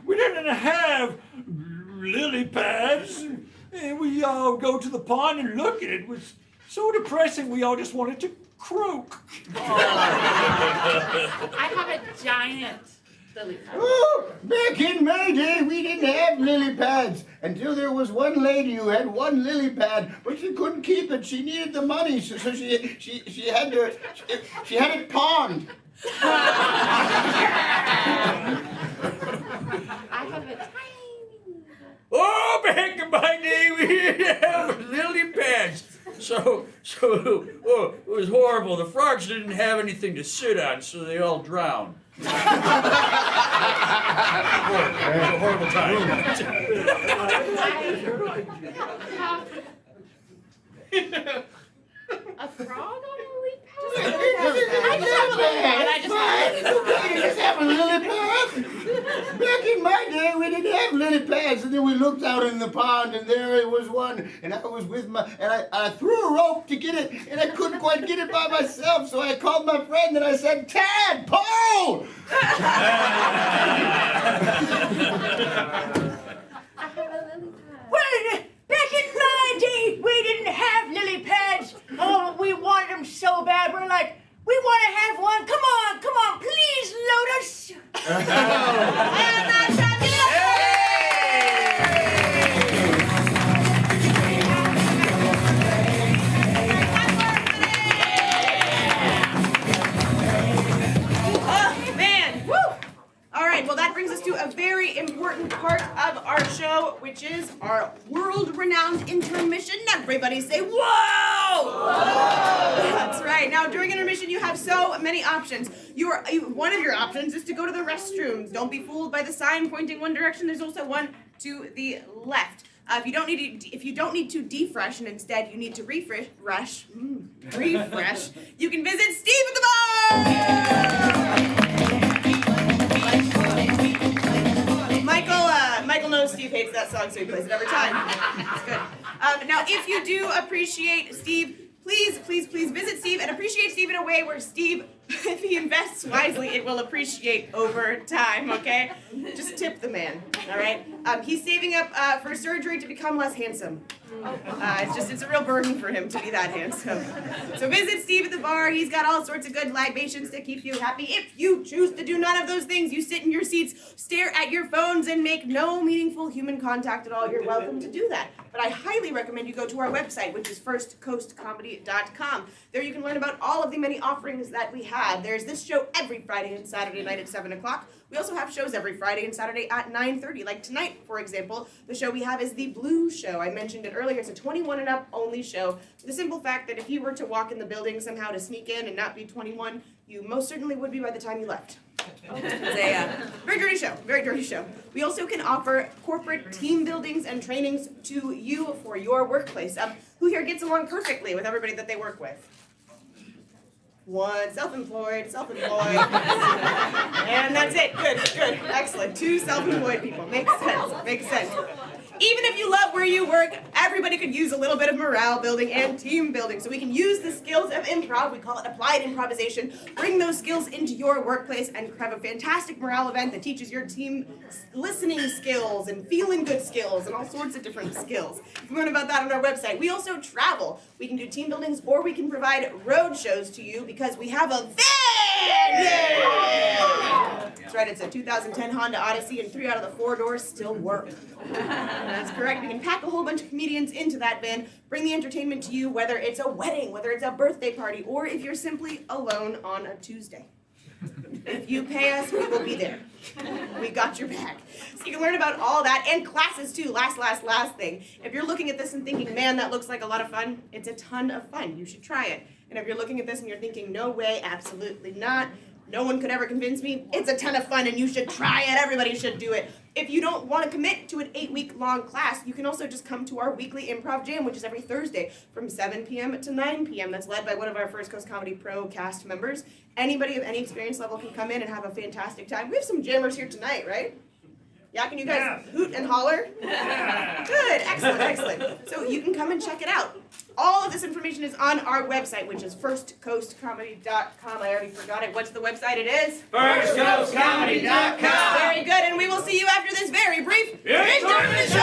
Speaker 4: we didn't have lily pads. And we all go to the pond and look, and it was so depressing we all just wanted to croak.
Speaker 9: I have a giant lily pad.
Speaker 6: Oh, back in my day, we didn't have lily pads until there was one lady who had one lily pad, but she couldn't keep it. She needed the money, so she had it pawned.
Speaker 9: I have a tiny.
Speaker 5: Oh, back in my day, we didn't have lily pads. So, it was horrible. The frogs didn't have anything to sit on, so they all drowned. It was a horrible time.
Speaker 9: A frog on a lily pad?
Speaker 6: You just have a lily pad. Back in my day, we didn't have lily pads, and then we looked out in the pond, and there it was one, and I was with I threw a rope to get it, and I couldn't quite get it by myself, so I called my friend, and I said, "Tad, pull!"
Speaker 9: I have a lily pad.
Speaker 3: Well, back in my day, we didn't have lily pads. Oh, we wanted them so bad. We're like, we want to have one. Come on, please load us.
Speaker 1: Oh, man. Woo! All right, well, that brings us to a very important part of our show, which is our world-renowned intermission. Everybody say, whoa! Whoa! That's right. Now, during intermission, you have so many options. One of your options is to go to the restrooms. Don't be fooled by the sign pointing one direction. There's also one to the left. If you don't need to defresh and instead you need to refresh, you can visit Steve at the bar. Michael knows Steve hates that song, so he plays it every time. It's good. Now, if you do appreciate Steve, please visit Steve and appreciate Steve in a way where Steve If he invests wisely, it will appreciate over time, okay? Just tip the man, all right? He's saving up for surgery to become less handsome. It's a real burden for him to be that handsome. So visit Steve at the bar. He's got all sorts of good libations to keep you happy. If you choose to do none of those things, you sit in your seats, stare at your phones, and make no meaningful human contact at all, you're welcome to do that. But I highly recommend you go to our website, which is firstcoastcomedy.com. There you can learn about all of the many offerings that we have. There's this show every Friday and Saturday night at 7 o'clock. We also have shows every Friday and Saturday at 9:30. Like tonight, for example, the show we have is The Blue Show. I mentioned it earlier. It's a 21 and up only show. The simple fact that if you were to walk in the building somehow to sneak in and not be 21, you most certainly would be by the time you left. It's a very dirty show, very dirty show. We also can offer corporate team buildings and trainings to you for your workplace. Who here gets along perfectly with everybody that they work with? One, self-employed. And that's it. Good. Excellent. 2 self-employed people. Makes sense. Even if you love where you work, everybody could use a little bit of morale building and team building. So we can use the skills of improv, we call it applied improvisation, bring those skills into your workplace and have a fantastic morale event that teaches your team listening skills and feeling good skills and all sorts of different skills. You can learn about that on our website. We also travel. We can do team buildings or we can provide road shows to you because we have a van! Yeah! That's right, it's a 2010 Honda Odyssey and 3 out of the 4 doors still work. That's correct. We can pack a whole bunch of comedians into that van, bring the entertainment to you, whether it's a wedding, whether it's a birthday party, or if you're simply alone on a Tuesday. If you pay us, we will be there. We got your back. So you can learn about all that and classes too. Last thing. If you're looking at this and thinking, man, that looks like a lot of fun, it's a ton of fun. You should try it. And if you're looking at this and you're thinking, no way, absolutely not, no one could ever convince me, it's a ton of fun and you should try it. Everybody should do it. If you don't want to commit to an 8-week-long class, you can also just come to our weekly improv jam, which is every Thursday from 7 p.m. to 9 p.m. That's led by one of our First Coast Comedy Pro cast members. Anybody of any experience level can come in and have a fantastic time. We have some jammers here tonight, right? Yeah, can you guys hoot and holler? Yeah. Good, excellent. So you can come and check it out. All of this information is on our website, which is firstcoastcomedy.com. I already forgot it. What's the website it is?
Speaker 6: firstcoastcomedy.com.
Speaker 1: Very good, and we will see you after this very brief
Speaker 5: Intermission!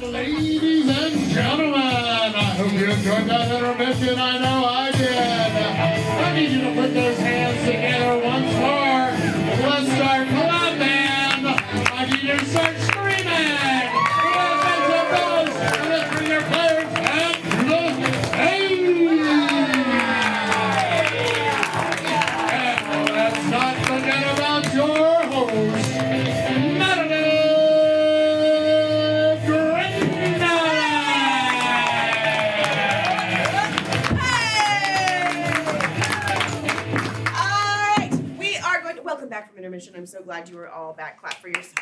Speaker 10: Ladies and gentlemen, I hope you enjoyed that intermission. I know I did. I need you to put those hands together once more. Let's start clapping. I need you to start screaming. Let's make some noise. And let's bring your players back to the stage. And let's not forget about your host,
Speaker 1: back from intermission. I'm so glad you were all back. Clap for yourselves.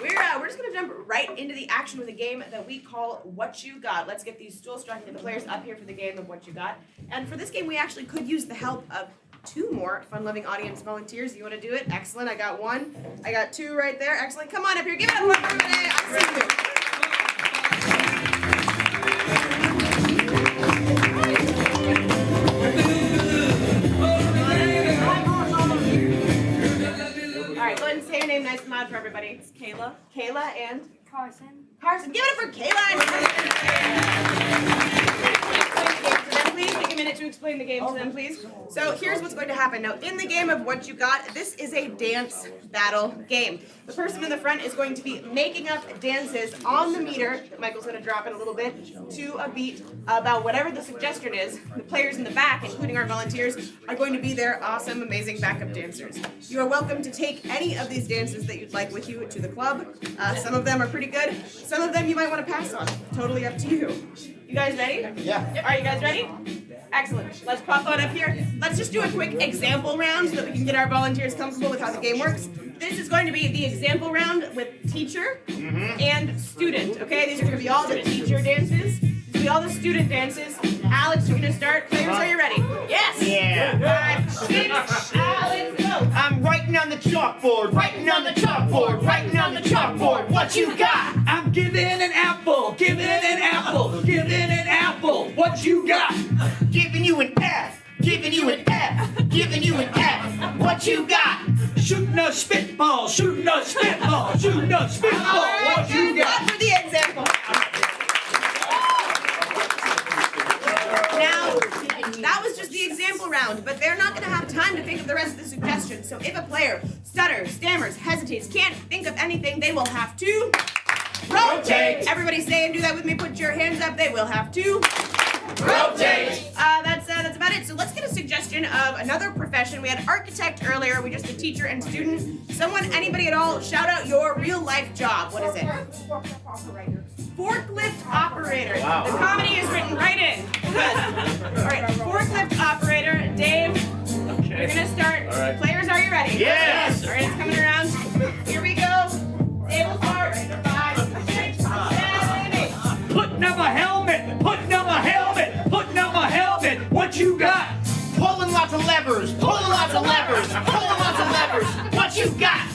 Speaker 1: We're just going to jump right into the action with a game that we call What You Got. Let's get these stools struck and the players up here for the game of What You Got. And for this game, we actually could use the help of 2 more fun-loving audience volunteers. You want to do it? Excellent. I got 1. I got 2 right there. Excellent. Come on up here. Give it up for everybody. I see you. Say your name nice and loud for everybody. It's Kayla. Kayla and?
Speaker 2: Carson.
Speaker 1: Carson. Give it up for Kayla. Please take a minute to explain the game to them, please. So here's what's going to happen. Now, in the game of What You Got, this is a dance battle game. The person in the front is going to be making up dances on the meter, that Michael's going to drop in a little bit, to a beat about whatever the suggestion is. The players in the back, including our volunteers, are going to be their awesome, amazing backup dancers. You are welcome to take any of these dances that you'd like with you to the club. Some of them are pretty good. Some of them you might want to pass on. Totally up to you. You guys ready?
Speaker 6: Yeah.
Speaker 1: Are you guys ready? Excellent. Let's pop on up here. Let's just do a quick example round so that we can get our volunteers comfortable with how the game works. This is going to be the example round with teacher and student. Okay, these are going to be all the teacher dances. These will be all the student dances. Alex, you're going to start. Players, are you ready? Yes.
Speaker 6: Yeah.
Speaker 1: 5, 6, Alex, go.
Speaker 6: I'm writing on the chalkboard, writing on the chalkboard, writing on the chalkboard. What you got?
Speaker 7: I'm giving an apple, giving an apple, giving an apple. What you got?
Speaker 6: Giving you an F, giving you an F, giving you an F. What you got?
Speaker 7: Shooting a spitball, shooting a spitball, shooting a spitball. What you got?
Speaker 1: For the example. Now, that was just the example round, but they're not going to have time to think of the rest of the suggestions. So if a player stutters, stammers, hesitates, can't think of anything, they will have to rotate. Everybody say and do that with me. Put your hands up. They will have to rotate. That's about it. So let's get a suggestion of another profession. We had architect earlier. We just did teacher and student. Someone, anybody at all, shout out your real life job. What is it? Forklift operator.
Speaker 6: Wow.
Speaker 1: The comedy is written right in. Good. All right, forklift operator. Dave, you're gonna start.
Speaker 8: All right.
Speaker 1: Players, are you ready?
Speaker 6: Yes.
Speaker 1: All right, it's coming around. Here we go. Dave will start. 5, 6, 7, 8.
Speaker 7: Putting up a helmet, putting up a helmet, putting up a helmet. What you got?
Speaker 6: Pulling lots of levers, pulling lots of levers, pulling lots of levers. What you got?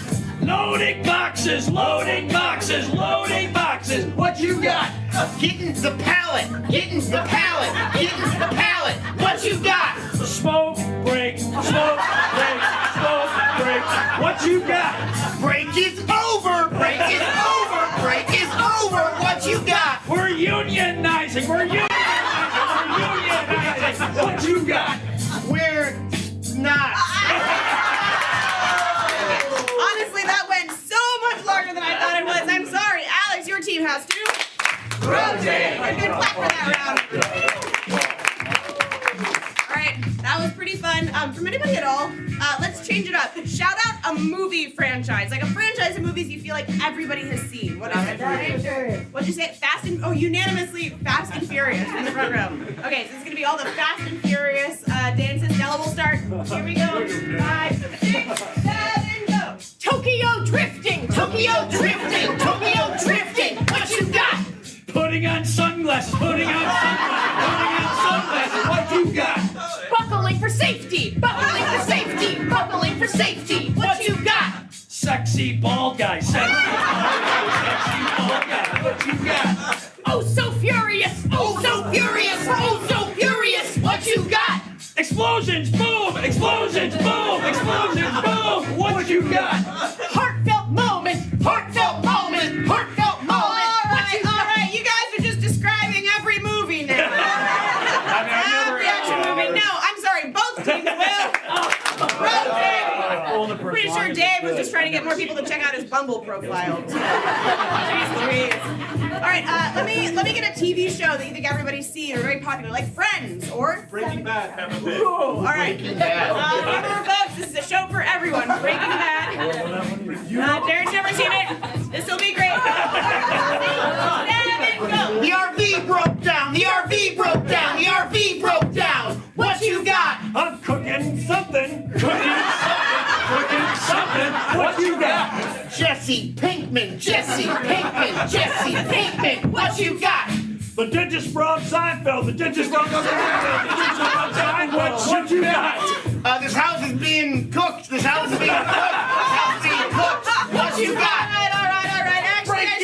Speaker 7: Loading boxes, loading boxes, loading boxes. What you got?
Speaker 6: Getting the pallet, getting the pallet, getting the pallet. What you got?
Speaker 7: Smoke break, smoke break, smoke break. What you got?
Speaker 6: Break is over, break is over, break is over. What you got?
Speaker 7: We're unionizing, we're unionizing, we're unionizing. What you got?
Speaker 6: We're not.
Speaker 1: Honestly, that went so much longer than I thought it was. I'm sorry. Alex, your team has to rotate. A good clap for that round. All right, that was pretty fun. From anybody at all, let's change it up. Shout out a movie franchise, like a franchise of movies you feel like everybody has seen. What is it? What'd you say? Unanimously Fast and Furious in the front row. Okay, so it's gonna be all the Fast and Furious dances. Della will start. Here we go. 5, 6, 7, go.
Speaker 3: Tokyo drifting, Tokyo drifting, Tokyo drifting. What you got?
Speaker 7: Putting on sunglasses, putting on sunglasses, putting on sunglasses. What you got?
Speaker 3: Buckling for safety, buckling for safety, buckling for safety. What you got?
Speaker 7: Sexy bald guy, sexy bald guy. What you got?
Speaker 3: Oh so furious, oh so furious, oh so furious. What you got?
Speaker 7: Explosions, boom! Explosions, boom! Explosions, boom! What you got?
Speaker 3: Heartfelt moment, heartfelt moment.
Speaker 1: check out his Bumble profile. Jeez Louise. All right, let me get a TV show that you think everybody's seen or very popular, like Friends or
Speaker 8: Breaking Bad, have a bit.
Speaker 1: Ooh, all right. Remember, folks, this is a show for everyone. Breaking Bad. Jared's never seen it. This will be great. Go.
Speaker 6: The RV broke down. The RV broke down. The RV broke down. What you got?
Speaker 4: I'm cooking something. Cooking something. What you got?
Speaker 6: Jesse Pinkman. Jesse Pinkman. Jesse Pinkman. What you got?
Speaker 4: The dentist from Seinfeld. The dentist from Seinfeld. The dentist from Seinfeld. What you got?
Speaker 6: This house is being cooked. This house is being cooked. This house is being cooked. What you got?
Speaker 1: All right. Actually, I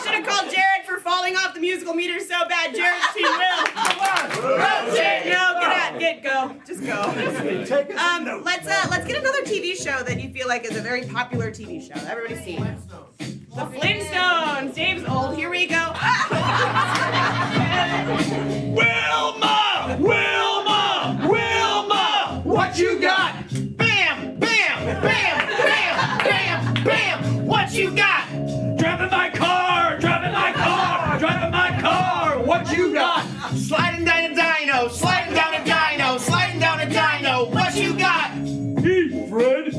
Speaker 1: should have called Jared for falling off the musical meter so bad. Jared's team will. Rotate. No, go. Just go. Let's get another TV show that you feel like is a very popular TV show that everybody's seen. The Flintstones. Dave's old. Here we go.
Speaker 6: Wilma! What you got? Bam! Bam! Bam! Bam! Bam! Bam! What you got?
Speaker 4: Driving my car. What you got?
Speaker 6: Sliding down a dino. Sliding down a dino. Sliding down a dino. What you got?
Speaker 4: Hey, Fred.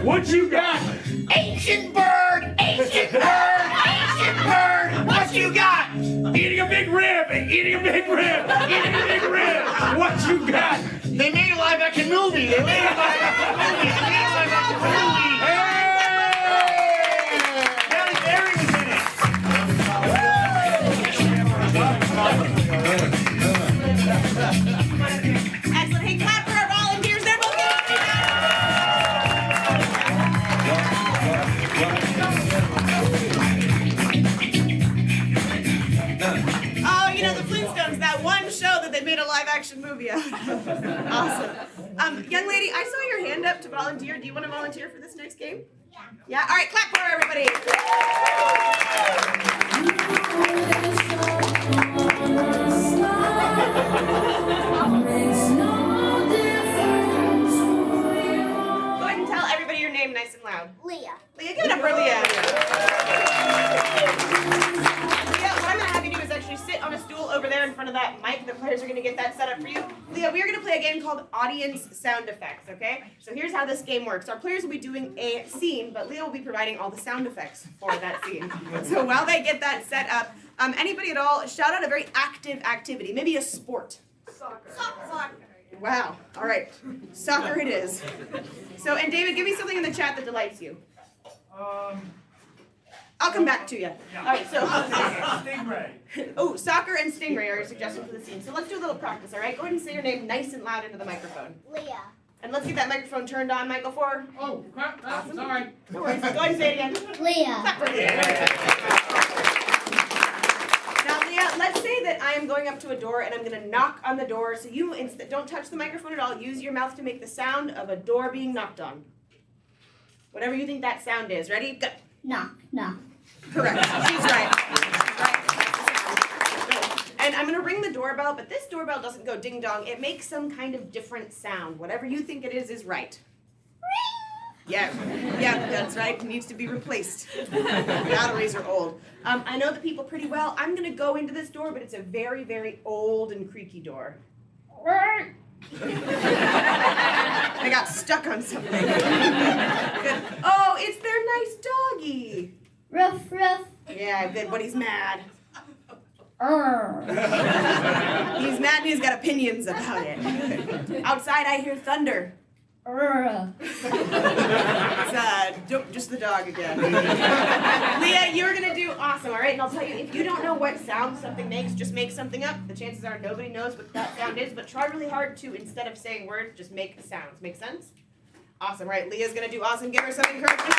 Speaker 4: What you got?
Speaker 6: Ancient bird. Ancient bird. Ancient bird. What you got?
Speaker 4: Eating a big rib. What you got?
Speaker 6: They made a live action movie. Halle Berry was in it.
Speaker 1: Excellent. Hey, clap for our volunteers. They're both Oh, you know, the Flintstones, that one show that they made a live action movie of. Awesome. Young lady, I saw your hand up to volunteer. Do you want to volunteer for this next game? Yeah? All right, clap for her, everybody. Go ahead and tell everybody your name nice and loud.
Speaker 2: Leah.
Speaker 1: Leah, give it up for Leah. Leah, what I'm going to have you do is actually sit on a stool over there in front of that mic. The players are going to get that set up for you. Leah, we are going to play a game called Audience Sound Effects, okay? So here's how this game works. Our players will be doing a scene, but Leah will be providing all the sound effects for that scene. So while they get that set up, anybody at all, shout out a very active activity, maybe a sport.
Speaker 2: Soccer.
Speaker 1: Wow. All right. Soccer it is. So, and David, give me something in the chat that delights you. I'll come back to you.
Speaker 4: Yeah.
Speaker 1: All right, so.
Speaker 4: Stingray.
Speaker 1: Oh, soccer and stingray are your suggestions for the scene. So let's do a little practice, all right? Go ahead and say your name nice and loud into the microphone.
Speaker 2: Leah.
Speaker 1: And let's get that microphone turned on, Michael, for.
Speaker 10: Oh, crap.
Speaker 1: Awesome.
Speaker 10: Sorry.
Speaker 1: No worries. Go ahead and say it again.
Speaker 2: Leah.
Speaker 1: Clap for Leah. Now, Leah, let's say that I am going up to a door and I'm going to knock on the door. So you don't touch the microphone at all. Use your mouth to make the sound of a door being knocked on. Whatever you think that sound is. Ready? Go.
Speaker 2: Knock.
Speaker 1: Correct. She's right. And I'm going to ring the doorbell, but this doorbell doesn't go ding dong. It makes some kind of different sound. Whatever you think it is right. Yeah, that's right. It needs to be replaced. Batteries are old. I know the people pretty well. I'm going to go into this door, but it's a very, very old and creaky door. I got stuck on something. Good. Oh, it's their nice doggy.
Speaker 2: Ruff.
Speaker 1: Yeah, good, but he's mad.
Speaker 2: Arr.
Speaker 1: He's mad and he's got opinions about it. Outside, I hear thunder.
Speaker 2: Arr.
Speaker 1: It's just the dog again. Leah, you're gonna do awesome, all right? And I'll tell you, if you don't know what sound something makes, just make something up. The chances are nobody knows what that sound is, but try really hard to, instead of saying words, just make sounds. Make sense? Awesome, right? Leah's gonna do awesome. Give her some encouragement.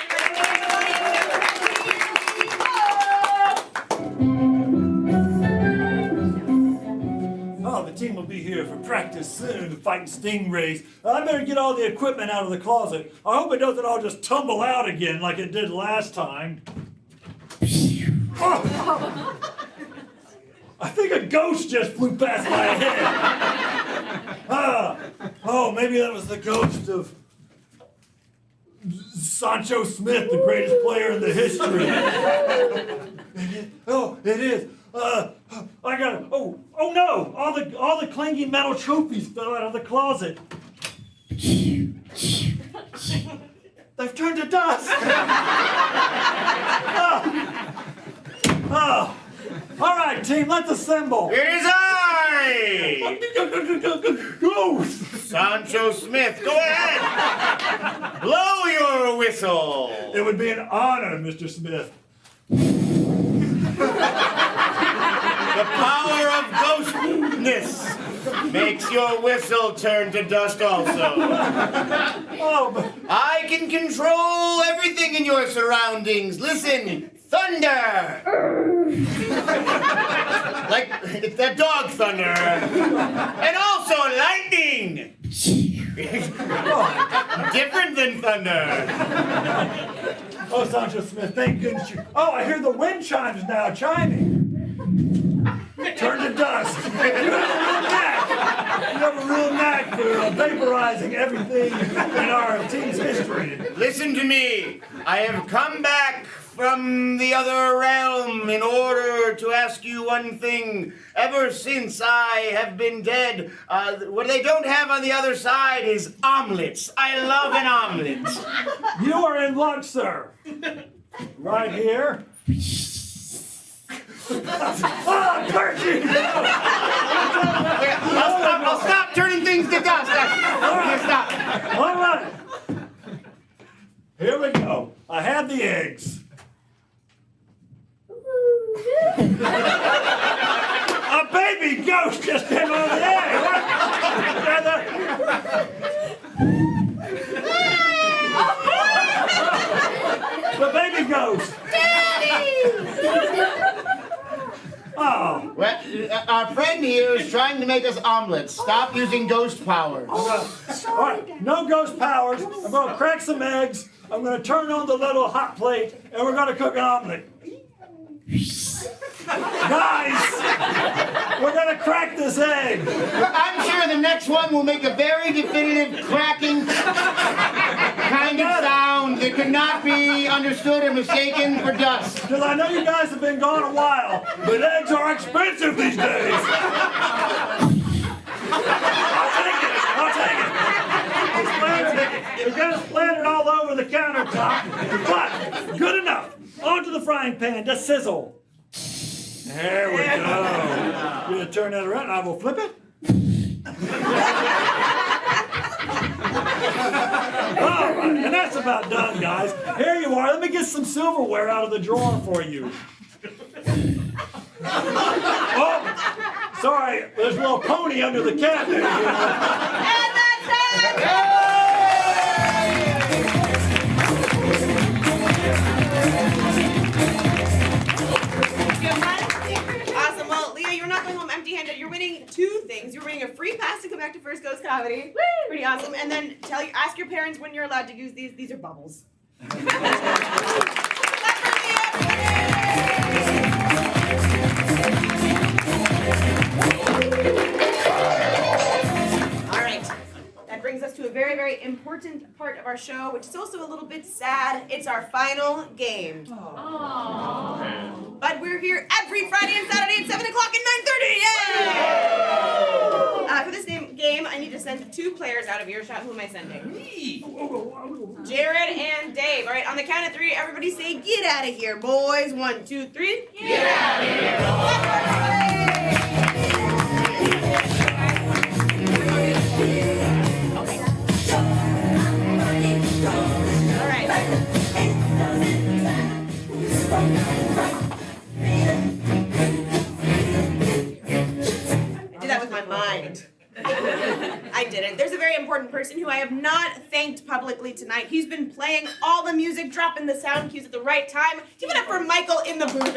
Speaker 4: Oh, the team will be here for practice soon, fighting stingrays. I better get all the equipment out of the closet. I hope it doesn't all just tumble out again like it did last time. Oh. I think a ghost just flew past my head. Oh, maybe that was the ghost of Sancho Smith, the greatest player in the history. Oh, it is. I got. Oh no! All the clanging metal trophies fell out of the closet. They've turned to dust. Oh. All right, team, let's assemble.
Speaker 6: It is I,
Speaker 4: Ghost.
Speaker 6: Sancho Smith. Go ahead. Blow your whistle.
Speaker 4: It would be an honor, Mr. Smith.
Speaker 6: The power of ghostness makes your whistle turn to dust also.
Speaker 4: Oh, but
Speaker 6: I can control everything in your surroundings. Listen, thunder. Like, it's that dog thunder. And also lightning. Different than thunder.
Speaker 4: oh, Sancho Smith, thank goodness you. Oh, I hear the wind chimes now chiming. Turn to dust. You have a real knack for vaporizing everything in our team's history.
Speaker 6: Listen to me. I have come back from the other realm in order to ask you one thing. Ever since I have been dead, what they don't have on the other side is omelets. I love an omelet.
Speaker 4: You are in luck, sir. Right here. Turkey!
Speaker 6: I'll stop turning things to dust. Stop.
Speaker 4: All right. Here we go. I have the eggs. A baby ghost just came on the egg. The baby ghost. Oh.
Speaker 6: Well, our friend here is trying to make us omelets. Stop using ghost powers.
Speaker 4: All right, no ghost powers. I'm going to crack some eggs. I'm going to turn on the little hot plate, and we're going to cook an omelet. Guys, we're going to crack this egg.
Speaker 6: I'm sure the next one will make a very definitive cracking kind of sound that cannot be understood or mistaken for dust.
Speaker 4: Because I know you guys have been gone a while, but eggs are expensive these days. I'll take it. We're going to splat it all over the countertop, but good enough. Onto the frying pan to sizzle. There we go. You're going to turn that around. I will flip it. All right, and that's about done, guys. Here you are. Let me get some silverware out of the drawer for you. Oh, sorry. There's a little pony under the cabinet.
Speaker 1: And that's it! Awesome. Well, Leah, you're not going home empty-handed. You're winning two things. You're winning a free pass to come back to First Ghost Comedy. Woo! Pretty awesome. And then ask your parents when you're allowed to use these. These are bubbles. All right. That brings us to a very, very important part of our show, which is also a little bit sad. It's our final game. But we're here every Friday and Saturday at 7 o'clock and 9:30. For this game, I need to send two players out of earshot. Who am I sending? Jared and Dave. All right, on the count of three, everybody say, "Get out of here, boys." 1, 2, 3. Get out of here, All right. I did that with my mind. I didn't. There's a very important person who I have not thanked publicly tonight. He's been playing all the music, dropping the sound cues at the right time. Give it up for Michael in the booth.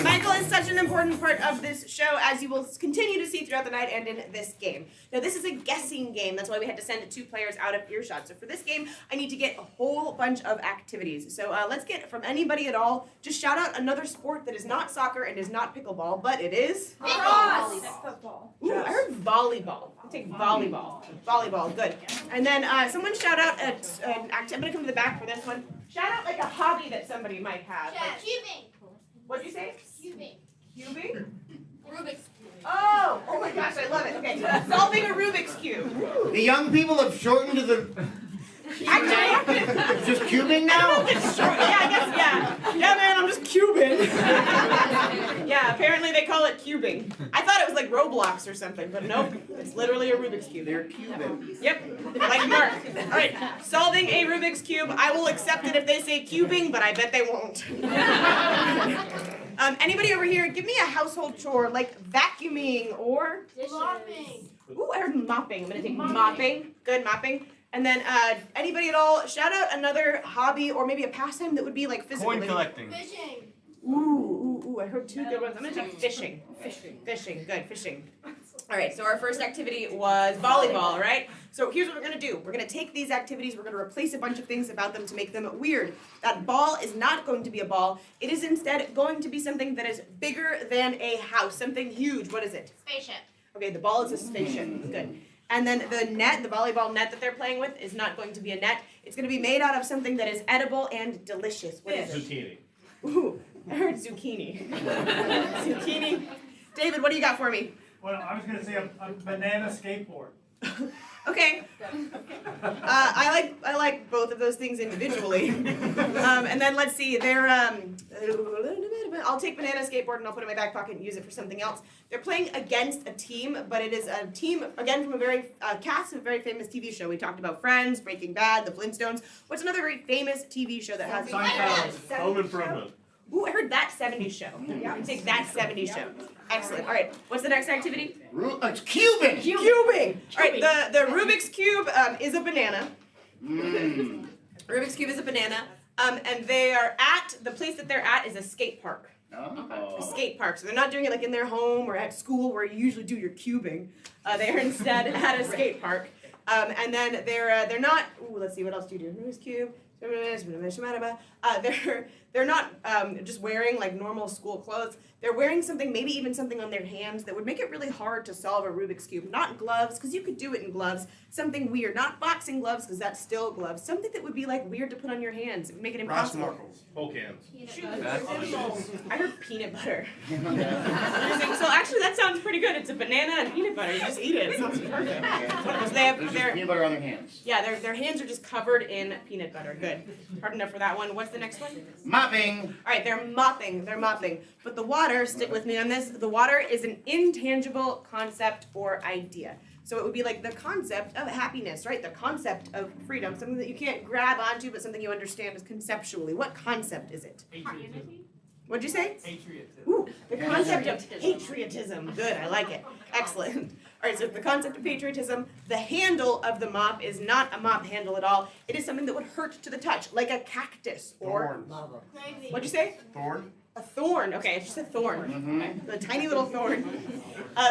Speaker 1: Michael is such such an important part of this show, as you will continue to see throughout the night and in this game. Now, this is a guessing game. That's why we had to send 2 players out of earshot. So for this game, I need to get a whole bunch of activities. So let's get from anybody at all. Just shout out another sport that is not soccer and is not pickleball, but it is
Speaker 2: Football.
Speaker 1: Ooh, I heard volleyball. I'll take volleyball. Volleyball, good. And then someone shout out an act. I'm gonna come to the back for this one. Shout out like a hobby that somebody might have. Like,
Speaker 2: Cubing.
Speaker 1: what'd you say?
Speaker 2: Cubing.
Speaker 1: Cubing?
Speaker 2: Rubik's Cube.
Speaker 1: Oh my gosh, I love it. Okay, solving a Rubik's Cube.
Speaker 6: The young people have shortened to the.
Speaker 1: Actually,
Speaker 6: It's just cubing
Speaker 1: I don't know
Speaker 6: now?
Speaker 1: if it's short. Yeah, I guess, yeah. Yeah, man, I'm just cubing. Yeah, apparently they call it cubing. I thought it was like Roblox or something, but nope. It's literally a Rubik's Cube.
Speaker 6: They're cubing.
Speaker 1: Yep, like Mark. All right, solving a Rubik's Cube. I will accept it if they say cubing, but I bet they won't. Anybody over here, give me a household chore like vacuuming or...
Speaker 2: Mopping.
Speaker 1: Ooh, I heard mopping. I'm gonna take mopping. Good, mopping. And then anybody at all, shout out another hobby or maybe a pastime that would be like physically.
Speaker 8: Coin collecting.
Speaker 2: Fishing.
Speaker 1: Ooh, I heard 2 good ones. I'm gonna take fishing. Fishing, good, fishing. All right, so our first activity was volleyball, right? So here's what we're gonna do. We're gonna take these activities, we're gonna replace a bunch of things about them to make them weird. That ball is not going to be a ball. It is instead going to be something that is bigger than a house, something huge. What is it?
Speaker 2: Spaceship.
Speaker 1: Okay, the ball is a spaceship. Good. And then the net, the volleyball net that they're playing with, is not going to be a net. It's going to be made out of something that is edible and delicious. What is it?
Speaker 8: Zucchini.
Speaker 1: Ooh, I heard zucchini. Zucchini. David, what do you got for me?
Speaker 4: Well, I was going to say a banana skateboard.
Speaker 1: Okay. I like both of those things individually. And then let's see. They're I'll take banana skateboard and I'll put it in my back pocket and use it for something else. They're playing against a team, but it is a team again from a very cast of a very famous TV show. We talked about Friends, Breaking Bad, The Flintstones. What's another very famous TV show that has
Speaker 8: Seinfeld. Home Improvement.
Speaker 1: Ooh, I heard that 70s show. Yeah, I'm take that 70s show. Excellent. All right, what's the next activity?
Speaker 6: It's cubing!
Speaker 1: Cubing. All right, the Rubik's Cube is a banana. Rubik's Cube is a banana. And they are at, the place that they're at is a skate park. A skate park. So they're not doing it like in their home or at school where you usually do your cubing. They are instead at a skate park. And then they're not, ooh, let's see, what else do you do? Rubik's Cube. They're not just wearing like normal school clothes. They're wearing something, maybe even something on their hands that would make it really hard to solve a Rubik's Cube. Not gloves, because you could do it in gloves. Something weird. Not boxing gloves, because that's still gloves. Something that would be like weird to put on your hands. Make it
Speaker 8: Brass
Speaker 1: impossible.
Speaker 8: knuckles. Poke hands.
Speaker 1: I heard peanut butter. So actually that sounds pretty good. It's a banana and peanut butter. You just eat it. It sounds perfect. So they have
Speaker 6: There's just
Speaker 1: their,
Speaker 6: peanut butter on their hands.
Speaker 1: yeah, their hands are just covered in peanut butter. Good. Hard enough for that one. What's the next one?
Speaker 6: Mopping!
Speaker 1: All right, they're mopping. But the water, stick with me on this, the water is an intangible concept or idea. So it would be like the concept of happiness, right? The concept of freedom, something that you can't grab onto, but something you understand is conceptually. What concept is it? What'd you say?
Speaker 4: Patriotism.
Speaker 1: Ooh, the concept of patriotism. Good, I like it. Excellent. All right, so the concept of patriotism, the handle of the mop is not a mop handle at all. It is something that would hurt to the touch, like a cactus or...
Speaker 8: Thorns.
Speaker 1: What'd you say?
Speaker 8: Thorn.
Speaker 1: A thorn. Okay, it's just a thorn. Okay. A tiny little thorn.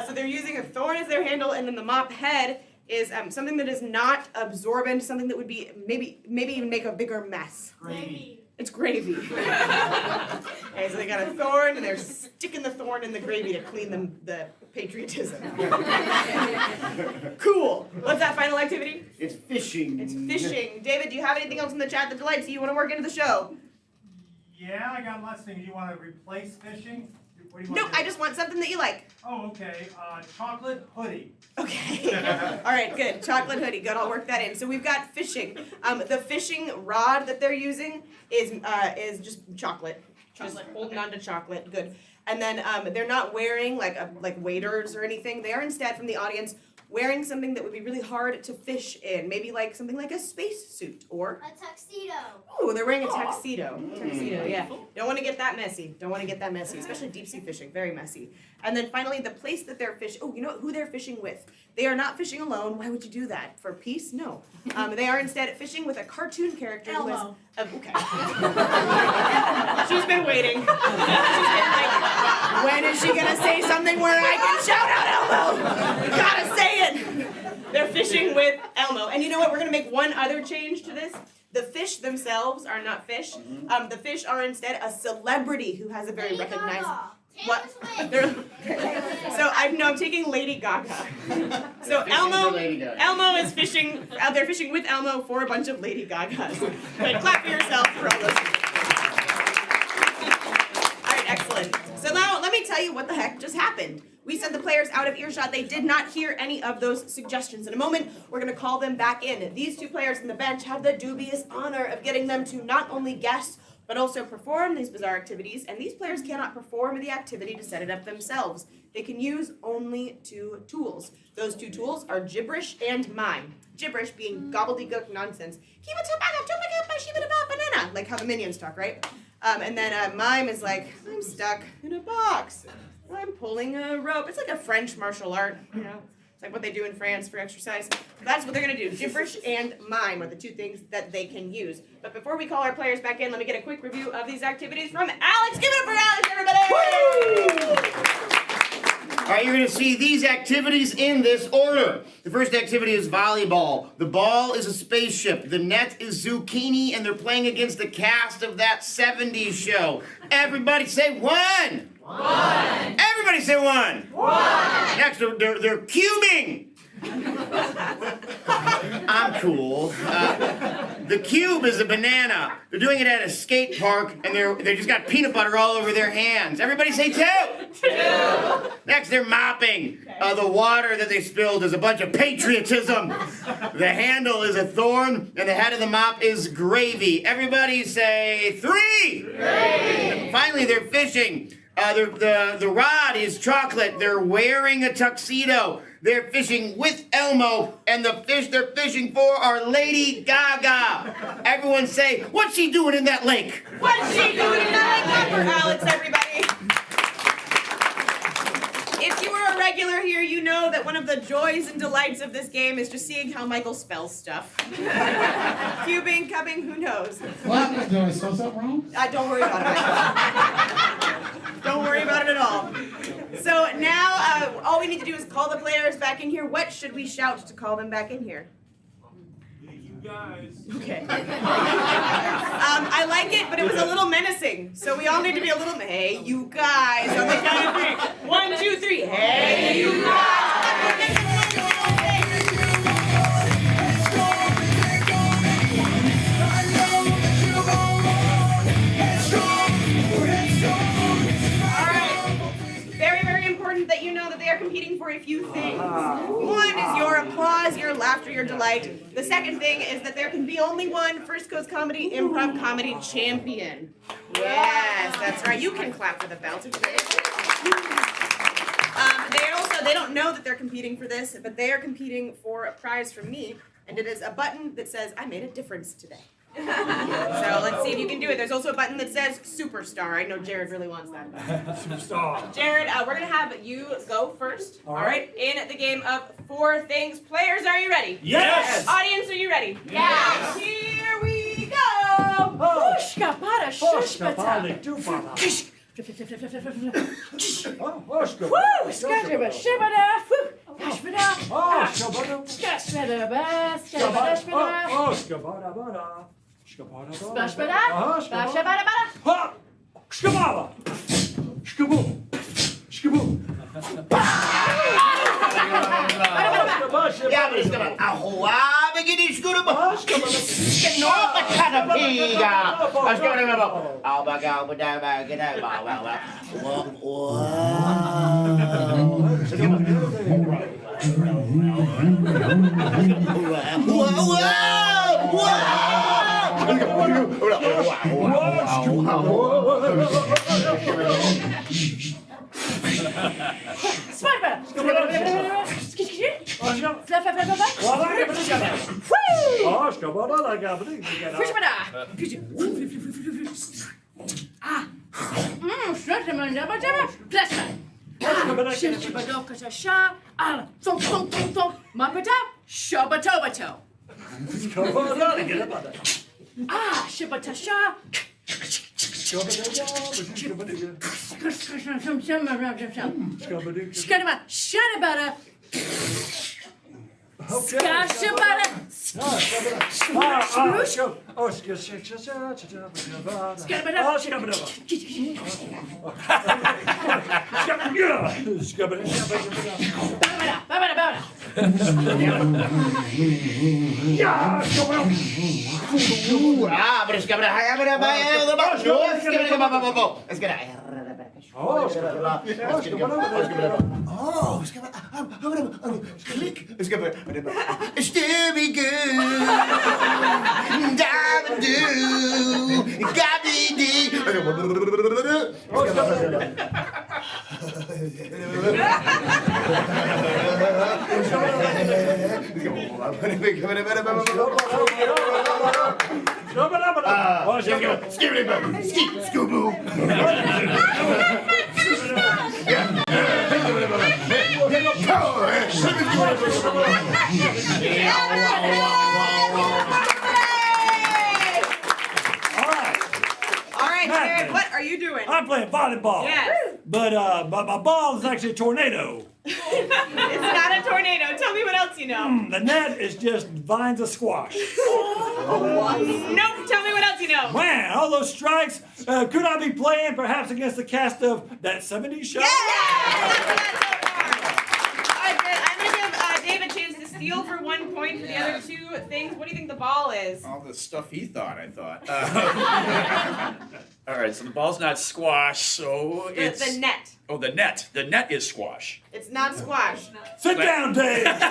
Speaker 1: So they're using a thorn as their handle, and then the mop head is something that is not absorbent, something that would be maybe even make a bigger mess.
Speaker 2: Gravy.
Speaker 1: It's gravy. Okay, so they got a thorn, and they're sticking the thorn in the gravy to clean the patriotism. Cool. What's that final activity?
Speaker 6: It's fishing.
Speaker 1: It's fishing. David, do you have anything else in the chat that delights you? You want to work into the show?
Speaker 4: Yeah, I got lots of things. You want to replace fishing? What do you
Speaker 1: No,
Speaker 4: want to
Speaker 1: I
Speaker 4: do?
Speaker 1: just want something that you like.
Speaker 4: Oh, okay. Chocolate hoodie.
Speaker 1: Okay. All right, good. Chocolate hoodie. Good. I'll work that in. So we've got fishing. The fishing rod that they're using is just chocolate. Just holding on to chocolate. Good. And then they're not wearing like waders or anything. They are instead from the audience wearing something that would be really hard to fish in, maybe like something like a space suit or
Speaker 2: A tuxedo.
Speaker 1: oh, they're wearing a tuxedo. Tuxedo, yeah. Don't want to get that messy. Don't want to get that messy, especially deep sea fishing. Very messy. And then finally, the place that they're fishing. Oh, you know who they're fishing with? They are not fishing alone. Why would you do that? For peace? No. They are instead fishing with a cartoon character who has. Okay. She's been waiting. She's been like, when is she gonna say something where I can shout out Elmo? Gotta say it. They're fishing with Elmo. And you know what? We're gonna make one other change to this. The fish themselves are not fish. The fish are instead a celebrity who has a very recognized. What? So I'm taking Lady Gaga. So Elmo is fishing. They're fishing with Elmo for a bunch of Lady Gagas. But clap for yourself for all those. All right, excellent. So now let me tell you what the heck just happened. We sent the players out of earshot. They did not hear any of those suggestions. In a moment, we're going to call them back in. These two players on the bench have the dubious honor of getting them to not only guess, but also perform these bizarre activities, and these players cannot perform the activity to set it up themselves. They can use only two tools. Those two tools are gibberish and mime. Gibberish being gobbledygook nonsense. Banana, like how the minions talk, right? And then mime is like, I'm stuck in a box. I'm pulling a rope. It's like a French martial art, you know? It's like what they do in France for exercise. That's what they're going to do. Gibberish and mime are the two things that they can use. But before we call our players back in, let me get a quick review of these activities from Alex. Give it up for Alex, everybody!
Speaker 6: All right, you're going to see these activities in this order. The first activity is volleyball. The ball is a spaceship. The net is zucchini, and they're playing against the cast of that 70s show. Everybody say one. One. Everybody say one. One. Next, they're cubing. I'm cool. The cube is a banana. They're doing it at a skate park, and they just got peanut butter all over their hands. Everybody say two. Two. Next, they're mopping. The water that they spilled is a bunch of patriotism. The handle is a thorn, and the head of the mop is gravy. Everybody say three. Three. And finally, they're fishing. The rod is chocolate. They're wearing a tuxedo. They're fishing with Elmo, and the fish they're fishing for are Lady Gaga. Everyone say, what's she doing in that lake?
Speaker 1: What's she doing in that lake? For Alex, everybody. If you are a regular here, you know that one of the joys and delights of this game is just seeing how Michael spells stuff. Cubing, cubbing, who knows?
Speaker 10: What? Did I spell something wrong?
Speaker 1: Don't worry about it. Don't worry about it at all. So now, all we need to do is call the players back in here. What should we shout to call them back in here?
Speaker 8: You guys.
Speaker 1: Okay. I like it, but it was a little menacing. So we all need to be a little, hey, you guys, on the count of 3. 1, 2, 3. Hey, you guys. That you know that they are competing for a few things. One is your applause, your laughter, your delight. The second thing is that there can be only one First Coast Comedy Improv Comedy Champion. Yes, that's right. You can clap for the belt. It's great. They don't know that they're competing for this, but they are competing for a prize from me, and it is a button that says, I made a difference today. So let's see if you can do it. There's also a button that says Superstar. I know Jared really wants that.
Speaker 4: Superstar.
Speaker 1: Jared, we're going to have you go first. All right. In the game of 4 things. Players, are you ready?
Speaker 4: Yes.
Speaker 1: Audience, are you ready?
Speaker 2: Yes.
Speaker 1: Here we go.
Speaker 3: Pushka, para, shushpata. Woo! Skashaba, shibada, woo! Kashbada, skashbada, skashbada, skashbada. Splashbada, splashbada,
Speaker 4: Ha! Shkabala! Shkaboom! Shkaboom!
Speaker 6: Yeah, but it's gonna. Ahoa, begini skuru. Kenapa kanapiga? Askara nabo. Albaga, badaba, gada, ba. Stevie good, diamond do, got me dee.
Speaker 1: All right, Jared, what are you doing?
Speaker 4: I'm playing volleyball.
Speaker 1: Yes.
Speaker 4: But my ball is actually a tornado.
Speaker 1: It's not a tornado. Tell me what else you know.
Speaker 4: The net is just vines of squash.
Speaker 1: Nope. Tell me what else you know.
Speaker 4: Man, all those strikes. Could I be playing perhaps against the cast of That 70s Show?
Speaker 1: Yeah! All right, good. I'm going to give Dave a chance to steal for 1 point for the other two things. What do you think the ball is?
Speaker 5: All the stuff he thought, I thought. All right, so the ball's not squash, so it's...
Speaker 1: The net.
Speaker 5: Oh, the net. The net is squash.
Speaker 1: It's not squash.
Speaker 4: Sit down, Dave.
Speaker 1: Dave, yes,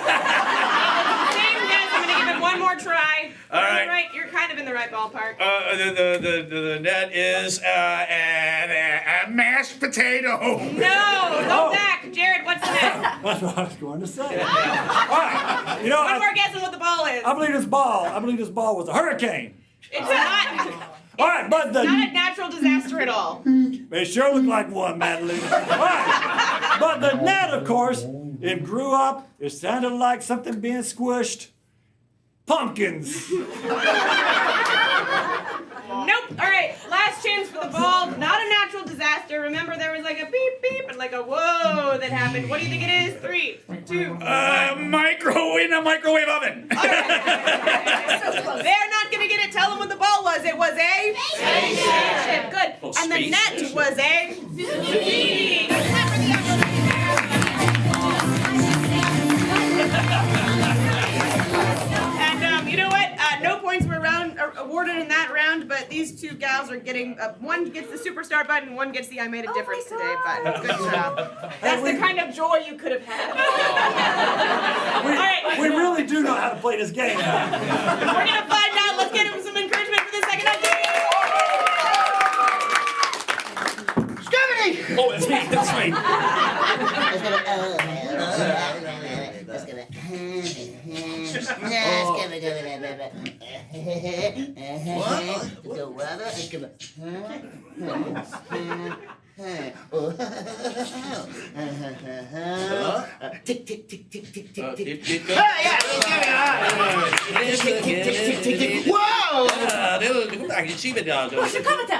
Speaker 1: I'm going to give it one more try.
Speaker 5: All right.
Speaker 1: You're right. You're kind of in the right ballpark.
Speaker 5: The net is a mashed potato.
Speaker 1: No, go back. Jared, what's the net?
Speaker 4: That's what I was going to say. All right. You know,
Speaker 1: One more guess on what the ball is.
Speaker 4: I believe this ball was a hurricane.
Speaker 1: It's not.
Speaker 4: All right, but
Speaker 1: Not a natural disaster at all.
Speaker 4: It sure looked like one, Madeline. All right. But the net, of course, it grew up. It sounded like something being squished. Pumpkins.
Speaker 1: Nope. All right. Last chance for the ball. Not a natural disaster. Remember, there was like a beep beep and like a whoa that happened. What do you think it is? 3, 2.
Speaker 5: Microwave in a microwave oven.
Speaker 1: All right. They're not gonna get it. Tell them what the ball was. It was a spaceship. Good.
Speaker 5: Oh,
Speaker 1: And the
Speaker 5: space
Speaker 1: net
Speaker 5: station.
Speaker 1: was a And you know what? No points were awarded in that round, but these two gals are getting, one gets the superstar button, one gets the I made a difference today button. Good job. That's the kind of joy you could have had. All right.
Speaker 4: We really do know how to play this game.
Speaker 1: We're gonna find out. Let's get him some encouragement for the second idea.
Speaker 5: Oh, it's me. That's me.
Speaker 6: Tick, tick, tick, tick, tick, tick, tick.
Speaker 5: Tick, tick,
Speaker 6: Oh, yeah, tick, tick, tick, tick, tick, tick. Whoa!
Speaker 3: Proszę kometa!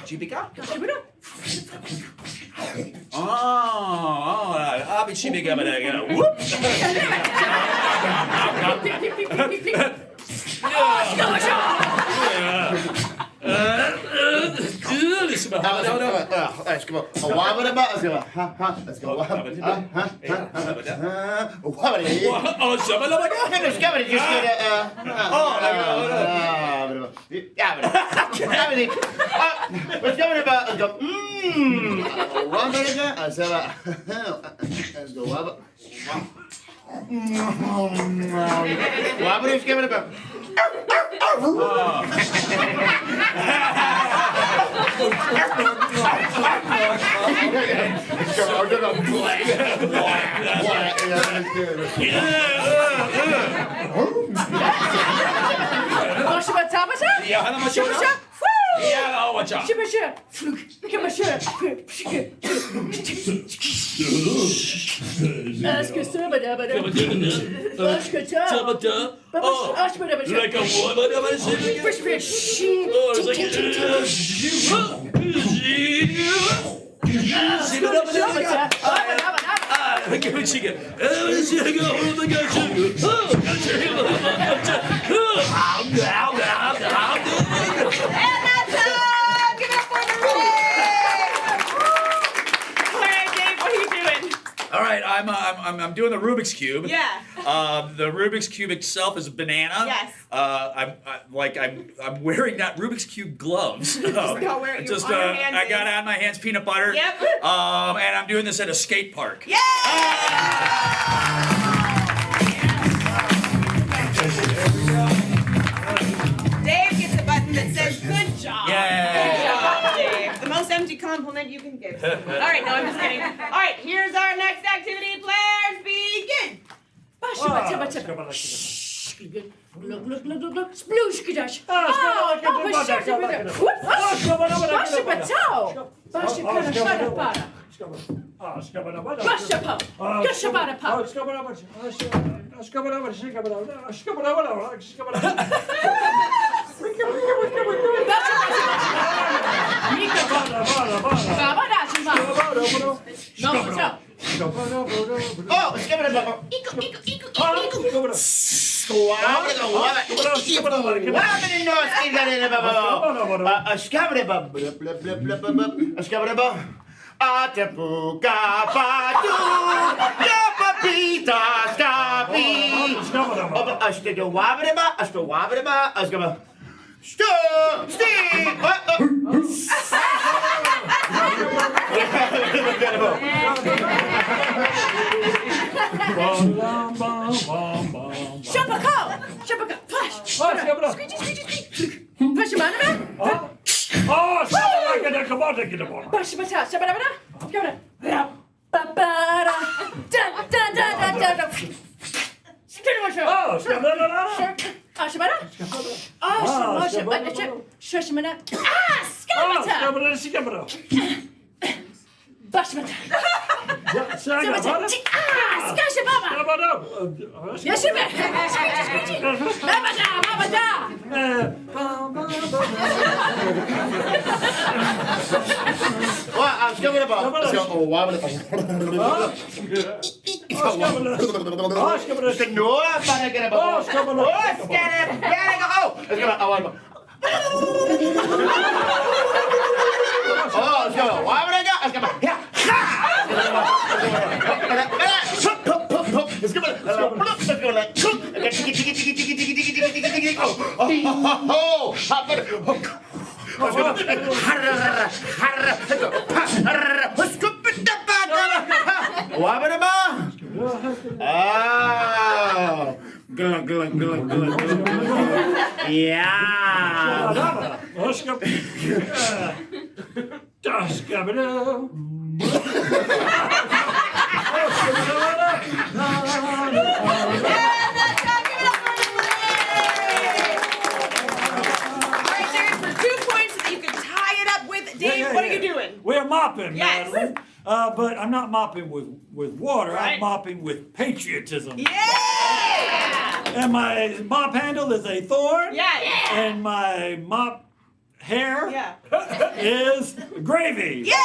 Speaker 5: Chibika? Oh, I'll be chibika, but whoop!
Speaker 6: Let's go. A wobbly about. Let's go. Let's go. Wobbly.
Speaker 5: Oh, somebody like
Speaker 6: And there's coming to just get yeah, what's coming about? Let's go. Let's go. Wobbly's coming about.
Speaker 7: Yeah, how much? Yeah, oh, what's up? Oh, like a what? Oh, it's all right, I'm doing the Rubik's Cube.
Speaker 1: Yeah.
Speaker 7: The Rubik's Cube itself is a banana.
Speaker 1: Yes.
Speaker 7: I'm wearing that Rubik's Cube gloves.
Speaker 1: Don't wear it.
Speaker 7: Just
Speaker 1: on your hands.
Speaker 7: I got on my hands peanut butter.
Speaker 1: Yep.
Speaker 7: And I'm doing this at a skate park.
Speaker 1: Yeah. Dave gets a button that says good job.
Speaker 7: Yeah.
Speaker 1: Good job, Dave. The most empty compliment you can give. All right, no, I'm just kidding. All right, here's our next activity. Players, begin.
Speaker 3: Splooshkidash.
Speaker 4: We're mopping,
Speaker 1: Yes.
Speaker 4: Madeline. But I'm not mopping with water.
Speaker 1: Right.
Speaker 4: I'm mopping with patriotism.
Speaker 1: Yeah.
Speaker 4: And my mop handle is a thorn.
Speaker 1: Yeah.
Speaker 4: And my mop hair
Speaker 1: Yeah.
Speaker 4: is gravy.
Speaker 1: Yeah.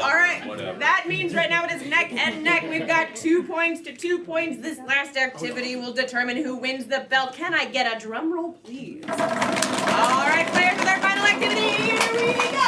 Speaker 1: All right. That means right now it is neck and neck. We've got 2 points to 2 points. This last activity will determine who wins the belt. Can I get a drum roll, please? All right, players, with our final activity. Here we go.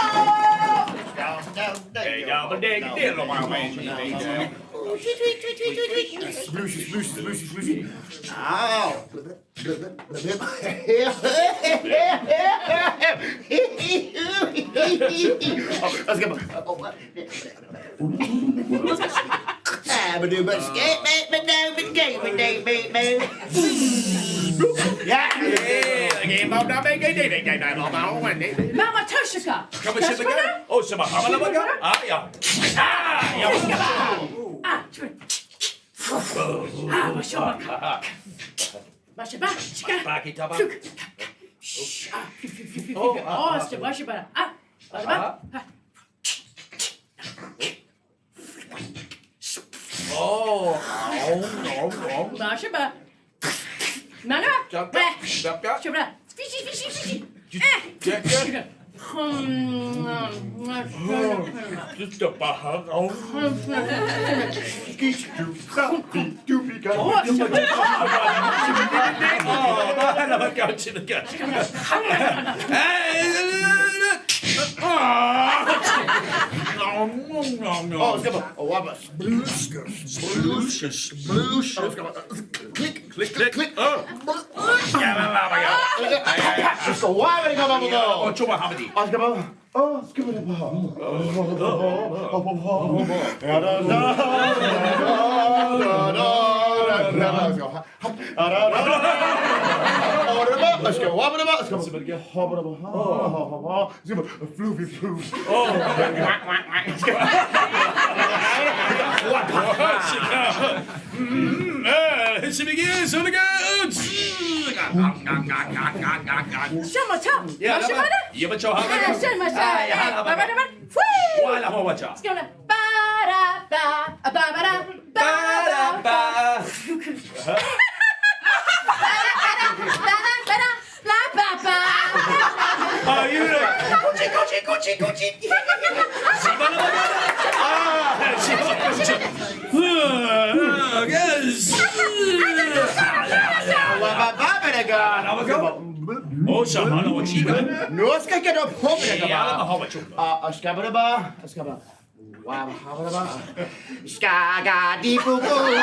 Speaker 6: Yeah.
Speaker 5: Yeah, game of the big day.
Speaker 3: Mama Toshika.
Speaker 5: Come on, Shibaga. Oh, Shima, Hamalabaga. Ah, yeah. Ah, yeah.
Speaker 3: Ah, Mashaba. Mashaba. Shika.
Speaker 5: Baki taba.
Speaker 3: Oh, Mashaba. Ah, Mashaba.
Speaker 5: Oh,
Speaker 3: Mashaba. Mana.
Speaker 5: jump, jump, jump.
Speaker 3: Shaba. Fishy.
Speaker 5: Jack, Jack. Just a bahag. Oh,
Speaker 6: Oh, it's got a wabba. Click.
Speaker 5: Oh.
Speaker 6: Let's go. Why go bubble
Speaker 5: Oh,
Speaker 6: go?
Speaker 5: Chuma Hamadi.
Speaker 6: Oh, it's got oh, it's got let's go. Wobble about. Let's go. Floofy floof.
Speaker 3: Shama Top. Mashaba.
Speaker 5: Yeah, but you
Speaker 3: It's gonna ba-da-ba.
Speaker 5: Oh, Shamana, what she got?
Speaker 6: No, it's gonna get up.
Speaker 5: Yeah,
Speaker 6: Askababa. Wow, Skaga di boo boo,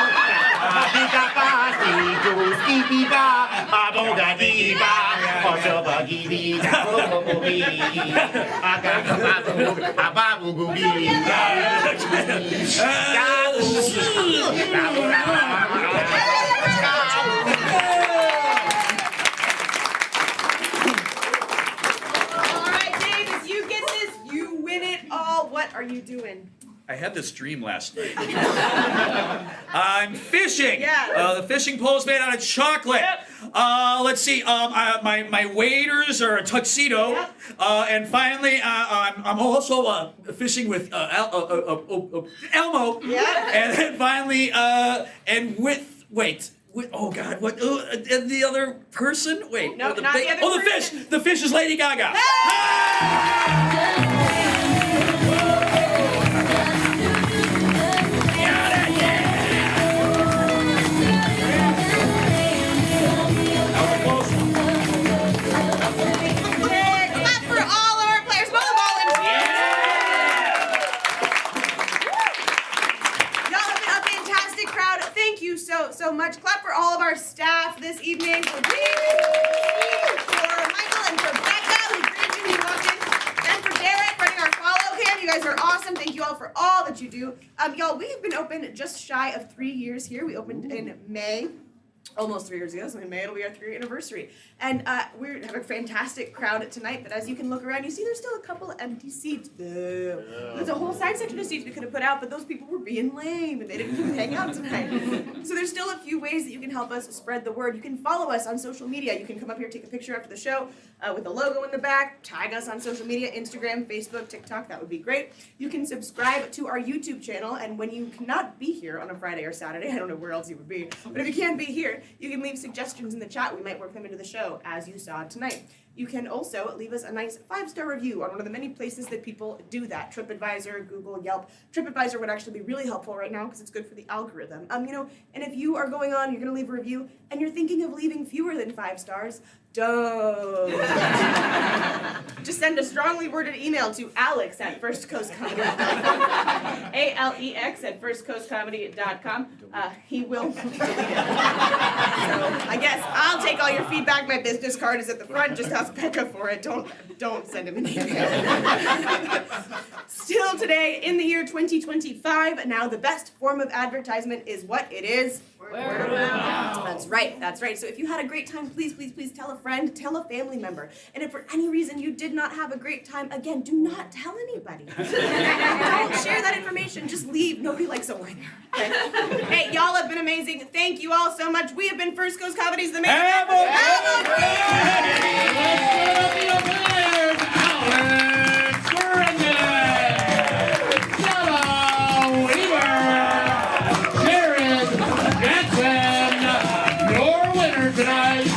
Speaker 6: Bika ba di boo ski ba, Aboga di ba, Osoba gi di da bo bo bi, Ababu gu bi.
Speaker 1: All right, Dave, if you get this, you win it all. What are you doing?
Speaker 5: I had this dream last night. I'm fishing.
Speaker 1: Yeah.
Speaker 5: The fishing pole is made out of chocolate. Let's see. My waders are a tuxedo.
Speaker 1: Yep.
Speaker 5: And finally, I'm also fishing with Elmo.
Speaker 1: Yeah.
Speaker 5: And then finally, and with oh God, what? And the other person? Wait.
Speaker 1: No,
Speaker 5: the
Speaker 1: not the other
Speaker 5: the
Speaker 1: person.
Speaker 5: fish. The fish is Lady Gaga.
Speaker 1: Clap for all of our players volleyballing. Y'all have been a fantastic crowd. Thank you so much. Clap for all of our staff this evening. For Michael and for Becca, who greeted you when you walked in, and for Derek running our follow cam. You guys are awesome. Thank you all for all that you do. Y'all, we've been open just shy of 3 years here. We opened in May. Almost 3 years ago, so in May it'll be our 3-year anniversary. And we have a fantastic crowd tonight, but as you can look around, you see there's still a couple of empty seats. Boo. There's a whole side section of seats we could have put out, but those people were being lame and they didn't come hang out tonight. So there's still a few ways that you can help us spread the word. You can follow us on social media. You can come up here, take a picture after the show with the logo in the back, tag us on social media, Instagram, Facebook, TikTok, that would be great. You can subscribe to our YouTube channel, and when you cannot be here on a Friday or Saturday, I don't know where else you would be, but if you can be here, you can leave suggestions in the chat. We might work them into the show, as you saw tonight. You can also leave us a nice 5-star review on one of the many places that people do that. TripAdvisor, Google, Yelp. TripAdvisor would actually be really helpful right now because it's good for the algorithm. And if you are going on, you're going to leave a review, and you're thinking of leaving fewer than 5 stars, don't. Just send a strongly worded email to alex@firstcoastcomedy.com. ALEX@firstcoastcomedy.com. He will delete it. So I guess I'll take all your feedback. My business card is at the front. Just ask Becca for it. Don't send him an email. Still today, in the year 2025, now the best form of advertisement is what it is. That's right. So if you had a great time, please, please, please tell a friend, tell a family member. And if for any reason you did not have a great time, again, do not tell anybody. Don't share that information. Just leave. Nobody likes a whiner. Okay? Hey, y'all have been amazing. Thank you all so much. We have been First Coast Comedy's The Main
Speaker 5: Have a
Speaker 10: Tonight.